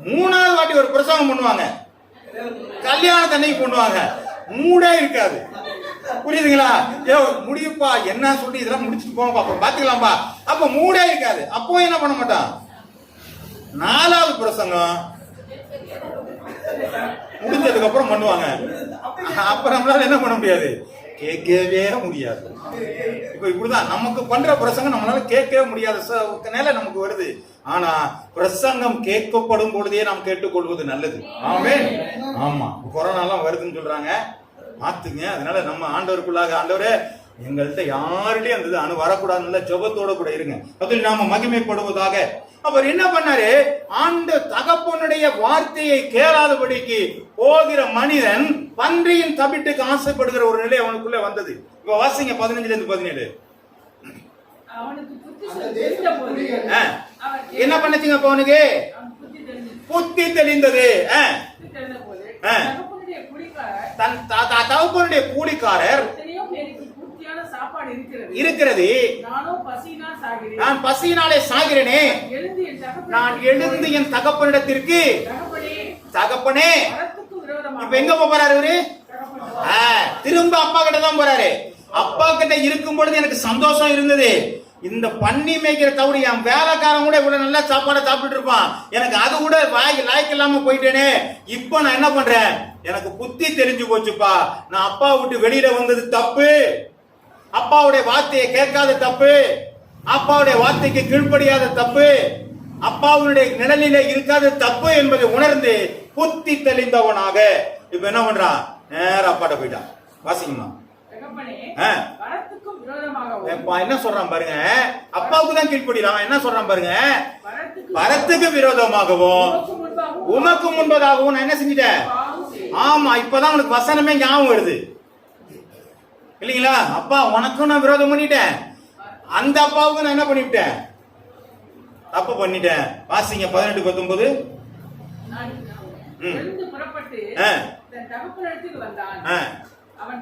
3வது வாட்டி ஒரு பிரசங்கம் பண்ணுவாங்க. கல்யாணத்தை அன்னைக்கு பண்ணுவாங்க. மூடே இருக்காது. புரியுதுங்களா? முடியுப்பா என்ன சொல்லி இதெல்லாம் முடிச்சுட்டு போங்க அப்புறம் பாத்துக்கலாம்பா. அப்ப மூடே இருக்காது. அப்போ என்ன பண்ண மாட்டான். 4வது பிரசங்கம் முடிஞ்சதுக்கு அப்புறம் பண்ணுவாங்க. அப்ப நம்மளால என்ன பண்ண முடியாது? கேட்கவே முடியாது. இப்ப இப்படிதான் நமக்கு பண்ற பிரசங்கம் நம்மளால கேட்கவே முடியாத நிலை நமக்கு வருது. ஆனா பிரசங்கம் கேட்கப்படும் பொழுதே நாம் கேட்டுக்கொள்வது நல்லது. ஆமென். ஆமா, கொரோனா எல்லாம் வருதுன்னு சொல்றாங்க, மாத்துங்க. அதனால நம்ம ஆண்டவருக்குள்ளாக, ஆண்டவரே எங்கள்கிட்ட யாருடைய அந்த அணு வரக்கூடாதுன்னு ஜெபத்தோட கூட இருங்க, அதில் நாம மகிமைப்படுவதாக. அவர் என்ன பண்ணாரு, ஆண்டு தகப்பனுடைய வார்த்தையை கேளாதபடிக்கு போகிற மனிதன் பன்றியின் தபிட்டுக்கு ஆசைப்படுகிற ஒரு நிலை அவனுக்குள்ள வந்தது. இப்ப வாசிங்க 15-17. அவனுக்கு புத்தி தெரிந்தபோது என்ன பண்ணுச்சுங்க? அப்ப அவனுக்கு புத்தி தெளிந்தது. தகப்பனுடைய கூலிக்காரர் இருக்கிறது, நான் பசியினாலே சாகிறேனே, நான் எழுந்து என் தகப்பனிடத்திற்கு, தகப்பனே. இப்ப எங்க போறாரு இவரு? திரும்ப அப்பா கிட்ட தான் போறாரு. அப்பா கிட்ட இருக்கும் பொழுது எனக்கு சந்தோஷம் இருந்தது. இந்த பண்ணி மேய்க்கிற தவிர என் வேலைக்காரன் கூட இவ்வளவு நல்லா சாப்பாடை சாப்பிட்டு இருப்பான், எனக்கு அது கூட லாய்க்கு இல்லாம போயிட்டேனே. இப்ப நான் என்ன பண்றேன், எனக்கு புத்தி தெரிஞ்சு போச்சுப்பா. நான் அப்பா விட்டு வெளியில வந்தது தப்பு, அப்பாவுடைய வார்த்தையை கேட்காத தப்பு, அப்பாவுடைய வார்த்தைக்கு கீழ்ப்படியாத தப்பு, அப்பாவுடைய நிழலிலே இருக்காத தப்பு என்பதை உணர்ந்து புத்தி தெளிந்தவனாக இப்ப என்ன பண்றான், நேர அப்பாட்ட போயிட்டான். வாசிங்கம்மா. என்ன சொல்றான் பாருங்க, அப்பாவுக்கு தான் கீழ்ப்படிலாம். என்ன சொல்றான் பாருங்க, வரத்துக்கு விரோதமாகவும் உமக்கு முன்பதாகவும் நான் என்ன செஞ்சிட்டேன். ஆமா, இப்பதான் உனக்கு வசனமே ஞாபகம் வருது இல்லீங்களா? அப்பா உனக்கும் நான் விரோதம் பண்ணிட்டேன், அந்த அப்பாவுக்கும் நான் என்ன பண்ணிவிட்டேன், தப்பு பண்ணிட்டேன். வாசிங்க 18-19. அவன்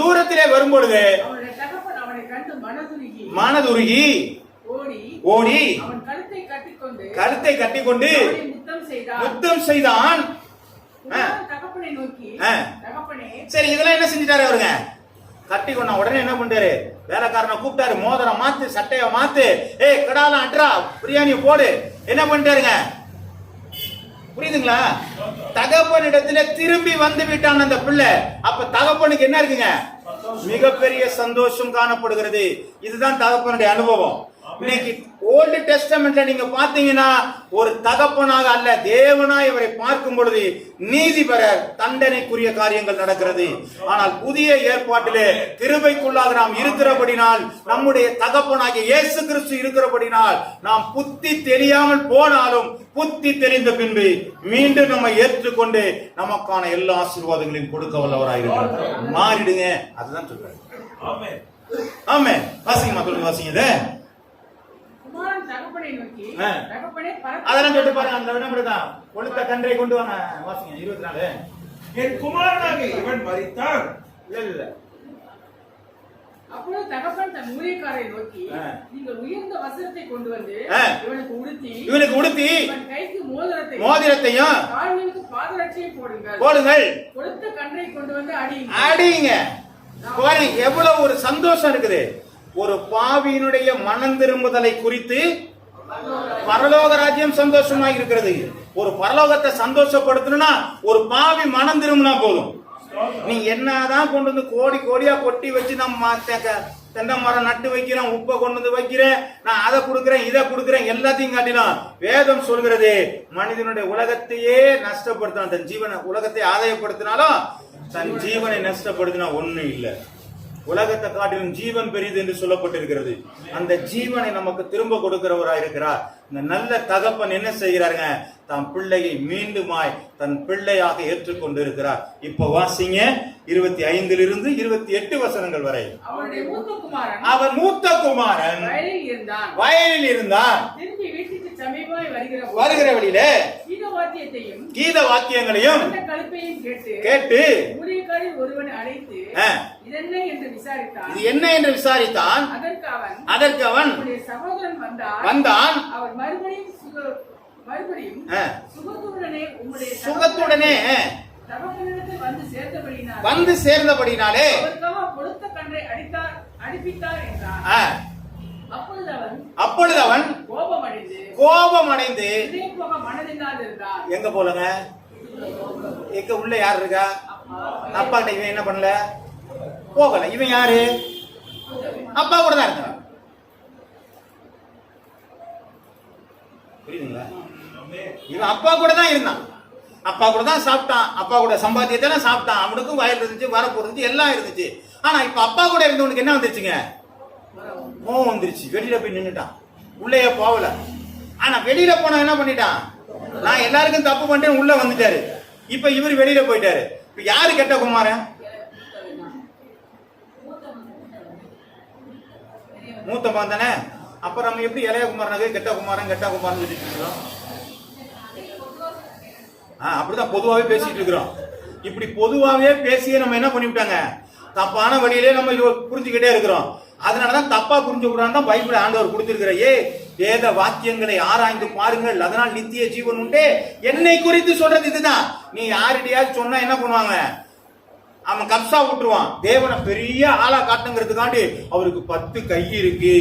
தூரத்திலே வரும்பொழுது மனதுருகி ஓடி கழுத்தை கட்டிக்கொண்டு முத்தம் செய்தான். சரி, இதெல்லாம் என்ன செஞ்சிட்டாரு அவருங்க? கட்டி கொண்டா உடனே என்ன பண்ணிட்டாரு, வேலைக்காரனை கூப்பிட்டாரு, மோதிரம் மாத்து, சட்டைய மாத்து, ஏய் கடாலாம் அட்ரா, பிரியாணி போடு. என்ன பண்ணிட்டாருங்க? புரியுதுங்களா? தகப்பனிடத்துல திரும்பி வந்து விட்டான் அந்த பிள்ளை. அப்ப தகப்பனுக்கு என்ன இருக்குங்க? மிகப்பெரிய சந்தோஷம் காணப்படுகிறது. இதுதான் தகப்பனுடைய அனுபவம். இன்னைக்கு ஓல்டு டெஸ்டமெண்ட்ல நீங்க பாத்தீங்கன்னா ஒரு தகப்பனாக அல்ல, தேவனா இவரை பார்க்கும் பொழுது நீதி பெற தண்டனைக்குரிய காரியங்கள் நடக்கிறது. ஆனால் புதிய ஏற்பாட்டிலே கிருபைக்குள்ளாக நாம் இருக்கிறபடினால், நம்முடைய தகப்பனாகிய இயேசு கிறிஸ்து இருக்கிறபடினால், நாம் புத்தி தெரியாமல் போனாலும் புத்தி தெரிந்த பின்பு மீண்டும் நம்ம ஏற்றுக்கொண்டு நமக்கான எல்லா ஆசீர்வாதங்களையும் கொடுக்க வல்லவராயிருக்கிறார். மாறிடுங்க, அதுதான் சொல்றாரு. ஆமென். ஆமென். வாசிங்க மக்கள், வாசிங்க. அதெல்லாம் சொல்லிட்டு பாருங்க, அந்த விடம்படிதான் கொளுத்த கன்றை கொண்டு வாங்க. வாசிங்க 24. என் குமாரனாக இவன் மரித்தான். இல்ல அப்பொழுது தகப்பன் தன் ஊழியக்காரரை நோக்கி, நீங்கள் உயர்ந்த வஸ்திரத்தை கொண்டு வந்து இவனுக்கு உடுத்தி இவன் கைக்கு மோதிரத்தையும் கால்களுக்கு பாதரட்சையும் போடுங்கள். கொளுத்த கன்றை கொண்டு வந்து அடியுங்க. எவ்வளவு ஒரு சந்தோஷம் இருக்குது. ஒரு பாவியினுடைய மனம் திரும்புதலை குறித்து பரலோக ராஜ்யம் சந்தோஷமாக இருக்கிறது. ஒரு பரலோகத்தை சந்தோஷப்படுத்தணும்னா ஒரு பாவி மனம் திரும்பினா போதும். நீ என்னதான் கொண்டு வந்து கோடி கோடியா கொட்டி வச்சு நம்ம தென்னை மரம் நட்டு வைக்கிறேன், உப்பை கொண்டு வந்து வைக்கிறேன், நான் அதை கொடுக்குறேன், இதை கொடுக்குறேன், எல்லாத்தையும் காட்டிலும் வேதம் சொல்கிறது மனிதனுடைய உலகத்தையே நஷ்டப்படுத்தினா, தன் ஜீவனை உலகத்தை ஆதாயப்படுத்தினாலும் தன் ஜீவனை நஷ்டப்படுத்தினா ஒண்ணும் இல்லை. உலகத்தை காட்டிலும் ஜீவன் பெரியது என்று சொல்லப்பட்டிருக்கிறது. அந்த ஜீவனை நமக்கு திரும்ப கொடுக்கிறவராக இருக்கிறார். இந்த நல்ல தகப்பன் என்ன செய்கிறாருங்க, தன் பிள்ளையை மீண்டுமாய் தன் பிள்ளையாக ஏற்றுக்கொண்டு இருக்கிறார். இப்ப வாசிங்க 25 28 வசனங்கள் வரை. அவர் மூத்த குமாரன் வயலில் இருந்தான். வருகிற வழியில கீத வாக்கியங்களையும் கேட்டு ஒருவன் அழைத்து இது என்ன என்று விசாரித்தான். அதற்கு அவன் சகோதரன் வந்தான். அவர் மறுபடியும் சுகத்துடனே வந்து சேர்ந்தபடினாலே அப்பொழுது அவன் கோபமடைந்து எங்க போலங்க, எங்க உள்ள யார் இருக்கா? அப்பா கிட்ட இவன் என்ன பண்ணல, போகல. இவன் யாரு? அப்பா கூட தான் இருந்தான். புரியுதுங்களா? இவன் அப்பா கூட தான் இருந்தான், அப்பா கூட தான் சாப்பிட்டான், அப்பா கூட சம்பாத்தியத்தை சாப்பிட்டான், அவனுக்கும் வயல் இருந்துச்சு, வரப்பு இருந்துச்சு, எல்லாம் இருந்துச்சு. ஆனா இப்ப அப்பா கூட இருந்தவனுக்கு என்ன வந்துருச்சுங்க? கோவம் வந்துருச்சு. வெளியில போய் நின்னுட்டான், உள்ளேயே போகல. ஆனா வெளியில போன என்ன பண்ணிட்டான்? நான் எல்லாருக்கும் தப்பு பண்ணிட்டேன், உள்ள வந்துட்டாரு. இப்ப இவர் வெளியில போயிட்டாரு. இப்ப யாரு கெட்ட குமாரன்? மூத்த மகன் தானே. அப்ப நம்ம எப்படி இளைய குமாரனுக்கு கெட்ட குமாரன் கெட்ட குமாரன் சொல்லிட்டு இருக்கிறோம்? அப்படிதான் பொதுவாவே பேசிட்டு இருக்கிறோம். இப்படி பொதுவாவே பேசியே நம்ம என்ன பண்ணிவிட்டாங்க? தப்பான வழியிலே நம்ம புரிஞ்சுக்கிட்டே இருக்கிறோம். அதனாலதான் தப்பா புரிஞ்சு விடான்னு தான் பைபிள் ஆண்டவர் கொடுத்திருக்கிற வேத வாக்கியங்களை ஆராய்ந்து பாருங்கள், அதனால் நித்திய ஜீவன் உண்டே. என்னை குறித்து சொல்றது இதுதான். நீ யாருடையாவது சொன்னா என்ன பண்ணுவாங்க? அவன் கப்சா விட்டுருவான். தேவனை பெரிய ஆளா காட்டுங்கிறதுக்காண்டி அவருக்கு 10 கை இருக்கு,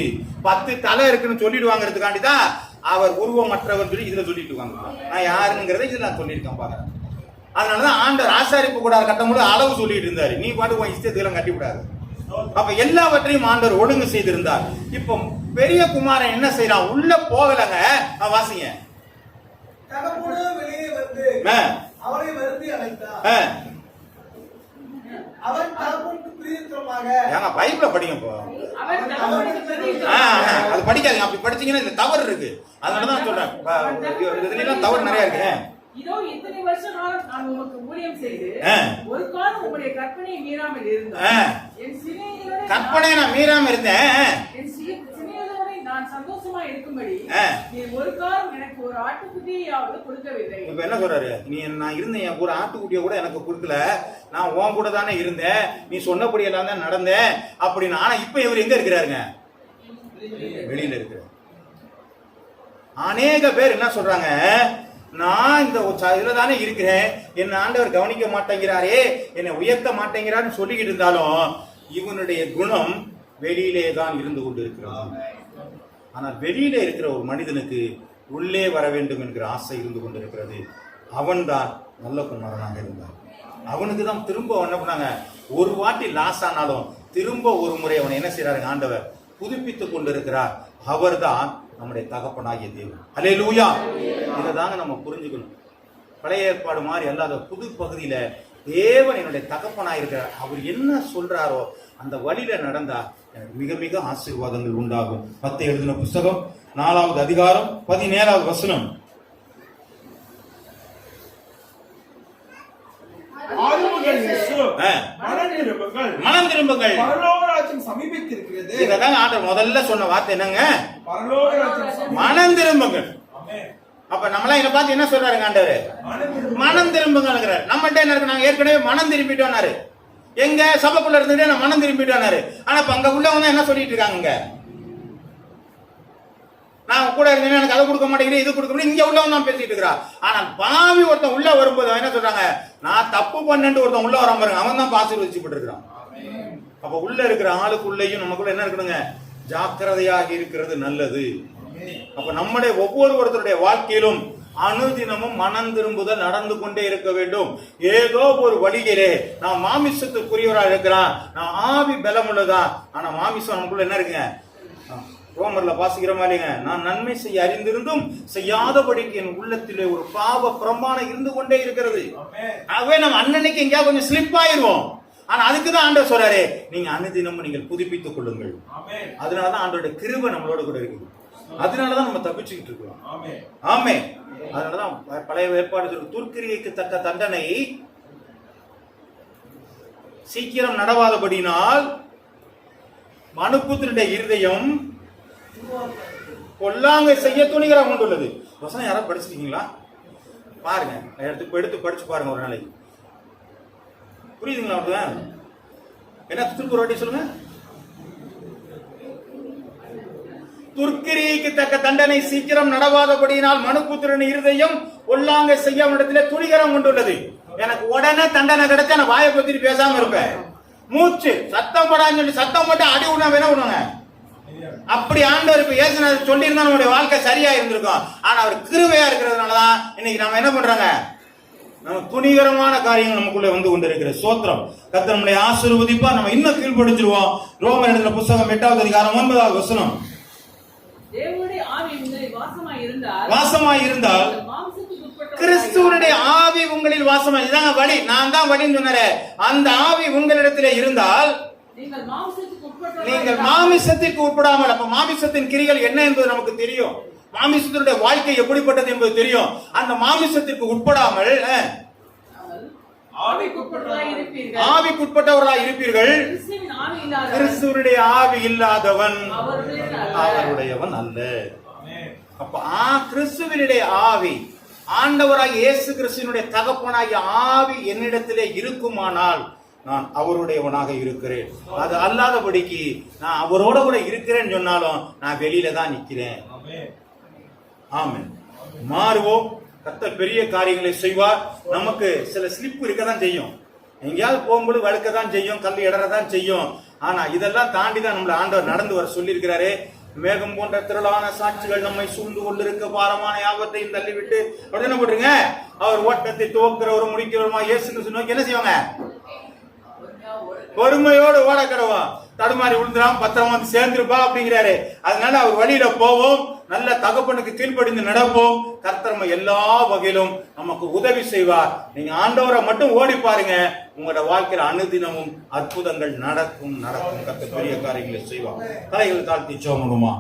10 தலை இருக்குன்னு சொல்லிடுவாங்கிறதுக்காண்டி தான் அவர் உருவமற்றவர் சொல்லி இதுல சொல்லிட்டு இருக்காங்க. நான் யாருங்கிறத இதுல நான் சொல்லியிருக்கேன் பாக்குறேன். அதனாலதான் ஆண்டவர் ஆசாரிப்பு கூடாது கட்டும் போது அளவு சொல்லிட்டு இருந்தாரு. நீ பாட்டு உன் இஷ்டத்துக்கு கட்டி விடாது. அப்ப எல்லாவற்றையும் ஆண்டவர் ஒழுங்கு செய்திருந்தார். இப்ப பெரிய குமாரன் என்ன செய்யறான்? உள்ள போகலங்க. வாசிங்க. வெளியே வந்து அவரை வருந்தி அழைத்தார். அவன் தகப்பனுக்கு பிரதியுத்தரமாக, ஏங்க பைபிள படிங்க போ. அது படிக்காதீங்க. அப்படி படிச்சீங்கன்னா இந்த தவறு இருக்கு. அதனாலதான் சொல்றேன், இதுலாம் தவறு நிறைய இருக்கு. இதோ இத்தனை வருஷ காலம் நான் உமக்கு ஊழியம் செய்து ஒரு காலம் உம்முடைய கற்பனையை மீறாமல் இருந்தேன். என் சிநேகிதரை கற்பனையை நான் மீறாம இருந்தேன். என் சிநேகிதரை நான் சந்தோஷமா இருக்கும்படி நீ ஒரு காலம் எனக்கு ஒரு ஆட்டுக்குட்டியாவது கொடுக்கவில்லை. இப்ப என்ன சொல்றாரு? நீ நான் இருந்தேன், என் ஒரு ஆட்டுக்குட்டிய கூட எனக்கு கொடுக்கல. நான் உன் கூட தானே இருந்தேன், நீ சொன்னபடி எல்லாம் தான் நடந்தேன் அப்படின்னு. ஆனா இப்ப இவர் எங்க இருக்கிறாருங்க? வெளியில இருக்கிறார். அநேக பேர் என்ன சொல்றாங்க? நான் இந்த இதுல தானே இருக்கிறேன், என்ன ஆண்டவர் கவனிக்க மாட்டேங்கிறாரே, என்னை உயர்த்த மாட்டேங்கிறான்னு சொல்லிக்கிட்டு இருந்தாலும் இவனுடைய குணம் வெளியிலே தான் இருந்து கொண்டு இருக்கிறான். ஆனால் வெளியில இருக்கிற ஒரு மனிதனுக்கு உள்ளே வர வேண்டும் என்கிற ஆசை இருந்து கொண்டிருக்கிறது. அவன் தான் நல்ல குமாரனாக இருந்தான். அவனுக்கு தான் திரும்ப என்ன பண்ணாங்க? ஒரு வாட்டி லாஸ் ஆனாலும் திரும்ப ஒரு முறை அவனை என்ன செய்யறாரு? ஆண்டவர் புதுப்பித்துக் கொண்டிருக்கிறார். அவர் தான் நம்முடைய தகப்பனாகிய தேவன். அல்லேலூயா. இதை தாங்க நம்ம புரிஞ்சுக்கணும். பழைய ஏற்பாடு மாதிரி அல்லாத புது பகுதியில தேவன் என்னுடைய தகப்பனாக இருக்கிறார். அவர் என்ன சொல்றாரோ அந்த வழியில நடந்தா எனக்கு மிக மிக ஆசீர்வாதங்கள் உண்டாகும். 10 எழுதின புஸ்தகம் 4வது அதிகாரம் 17வது வசனம். மனம் திரும்புங்கள், பரலோகராஜ்யம் சமீபித்திருக்கிறது. இதான் ஆண்டவர் முதல்ல சொன்ன வார்த்தை என்னங்க? மனம் திரும்புங்கள். அப்ப நம்மளாம் இதை பார்த்து என்ன சொல்றாருங்க ஆண்டவர்? மனம் திரும்புங்க. நம்மகிட்ட என்ன இருக்கு? நாங்க ஏற்கனவே மனம் திரும்பிட்டோம்னாரு. எங்க சபைக்குள்ள இருந்துட்டு நான் மனம் திரும்பிட்டோம்னாரு. ஆனா இப்ப அங்க உள்ளவங்க என்ன சொல்லிட்டு இருக்காங்க? நான் கூட இருந்தேன், எனக்கு அதை கொடுக்க மாட்டேங்கிறேன், இது கொடுக்க முடியும், இங்க உள்ளவன் தான் பேசிட்டு இருக்கிறான். ஆனால் பாவி ஒருத்தன் உள்ள வரும்போது என்ன சொல்றாங்க? நான் தப்பு பண்ணேன்னு ஒருத்தன் உள்ள வர பாருங்க, அவன் தான் ஆசீர்வதிச்சுட்டு இருக்கிறான். அப்ப உள்ள இருக்கிற ஆளுக்குள்ளேயும் நமக்குள்ள என்ன இருக்கணுங்க? ஜாக்கிரதையாக இருக்கிறது நல்லது. அப்ப நம்முடைய ஒவ்வொருத்தருடைய வாழ்க்கையிலும் அனுதினமும் மனம் திரும்புதல் நடந்து கொண்டே இருக்க வேண்டும். ஏதோ ஒரு வழியிலே நான் மாமிசத்துக்குரியவராக இருக்கிறான், நான் ஆவி பலம் உள்ளதா, ஆனா மாமிசம் நமக்குள்ள என்ன இருக்குங்க? ரோமர்ல வாசிக்கிற மாதிரிங்க, நான் நன்மை செய்ய அறிந்திருந்தும் செய்யாதபடிக்கு என் உள்ளத்திலே ஒரு பாவ பிரமாணம் இருந்து கொண்டே இருக்கிறது. ஆகவே நம்ம அன்னன்னைக்கு எங்கேயாவது கொஞ்சம் ஸ்லிப் ஆயிருவோம். ஆனா அதுக்குதான் ஆண்டவர் சொல்றாரு, நீங்க அனுதினமும் நீங்கள் புதுப்பித்துக் கொள்ளுங்கள். அதனாலதான் ஆண்டோட கிருபை நம்மளோட கூட இருக்குது. அதனாலதான் நம்ம தப்பிச்சுக்கிட்டு இருக்கிறோம். ஆமே. அதனாலதான் பழைய ஏற்பாடு துர்க்கிரியைக்கு தக்க தண்டனை சீக்கிரம் நடவாதபடினால் மனுபுத்திரனுடைய இருதயம் பொல்லாங்க செய்ய துணிகரம் கொண்டுள்ளது. வசனம் யாராவது படிச்சிருக்கீங்களா? பாருங்க, எடுத்து படிச்சு பாருங்க ஒரு நாளைக்கு. புரியுதுங்களா? என்ன திருப்பூர் வாட்டி சொல்லுங்க. துர்க்கிரியைக்கு தக்க தண்டனை சீக்கிரம் நடவாதபடியினால் மனுபுத்திரன் இருதயம் பொல்லாங்க செய்ய இடத்துல துணிகரம் கொண்டுள்ளது. எனக்கு உடனே தண்டனை கிடைச்சா நான் வாயை பத்தி பேசாம இருப்பேன். மூச்சு சத்தம் போடான்னு சொல்லி சத்தம் போட்டு அடி விட வேணா விடுவாங்க. அப்படி ஆண்டவர் இப்ப ஏசுநாதர் சொல்லியிருந்தா நம்முடைய வாழ்க்கை சரியா இருந்திருக்கும். ஆனா அவர் கிருபையா இருக்கிறதுனாலதான் இன்னைக்கு நம்ம என்ன பண்றாங்க? நம்ம துணிகரமான காரியங்கள் நமக்குள்ள வந்து கொண்டிருக்கிற சோத்திரம். கர்த்தர் நம்மளை ஆசீர்வதிப்பா. நம்ம இன்னும் கீழ்ப்படிஞ்சிருவோம். ரோமர் எழுதின புத்தகம் 8வது அதிகாரம் 9வது வசனம். தேவனுடைய ஆவி உங்களில் வாசமாய் இருந்தால் கிறிஸ்துவனுடைய ஆவி உங்களில் வாசமாய், இதாங்க வழி, நான் தான் வழின்னு சொன்னாரே, அந்த ஆவி உங்களிடத்திலே இருந்தால் நீங்கள் மாமிசத்திற்கு உட்படாமல். அப்ப மாமிசத்தின் கிரிகள் என்ன என்பது நமக்கு தெரியும். மாமிசத்தினுடைய வாழ்க்கை எப்படிப்பட்டது என்பது தெரியும். அந்த மாமிசத்திற்கு உட்படாமல் ஆவிக்குட்பட்டவர்களாய் இருப்பீர்கள். கிறிஸ்துவனுடைய ஆவி இல்லாதவன் அவருடையவன் அல்ல. அப்ப கிறிஸ்துவனுடைய ஆவி, ஆண்டவராகிய இயேசு கிறிஸ்துவினுடைய தகப்பனாகிய ஆவி என்னிடத்திலே இருக்குமானால் நான் அவருடையவனாக இருக்கிறேன். அது அல்லாதபடிக்கு நான் அவரோட கூட இருக்கிறேன்னு சொன்னாலும் நான் வெளியில தான் நிக்கிறேன். ஆமென். மாறுவோம். கர்த்தர் பெரிய காரியங்களை செய்வார். நமக்கு சில ஸ்லிப் இருக்கதான் செய்யும், எங்கேயாவது போகும்போது வழுக்கதான் செய்யும், கல் இடறதான் செய்யும். ஆனா இதெல்லாம் தாண்டி தான் நம்மள ஆண்டவர் நடந்து வர சொல்லி இருக்கிறாரு. மேகம் போன்ற திரளான சாட்சிகள் நம்மை சூழ்ந்து கொண்டிருக்க பாரமான யாபத்தையும் தள்ளிவிட்டு அப்படி என்ன போட்டுருங்க, அவர் ஓட்டத்தை துவக்கிறவரும் முடிக்கிறவருமா இயேசு கிறிஸ்து நோக்கி என்ன செய்வாங்க, பொறுமையோடு ஓட கடவா. தடுமாறி விழுந்துடாம பத்திரமா வந்து சேர்ந்துருப்பா அப்படிங்கிறாரு. அதனால அவர் வழியில போவோம், நல்ல தகப்பனுக்கு கீழ்ப்படிந்து நடப்போம். கர்த்தர் எல்லா வகையிலும் நமக்கு உதவி செய்வார். நீங்க ஆண்டவரை மட்டும் ஓடி பாருங்க, உங்களோட வாழ்க்கையில அனுதினமும் அற்புதங்கள் நடக்கும். கர்த்தர் பெரிய காரியங்களை செய்வார். தலைகள் தாழ்த்தி சோமனுமா.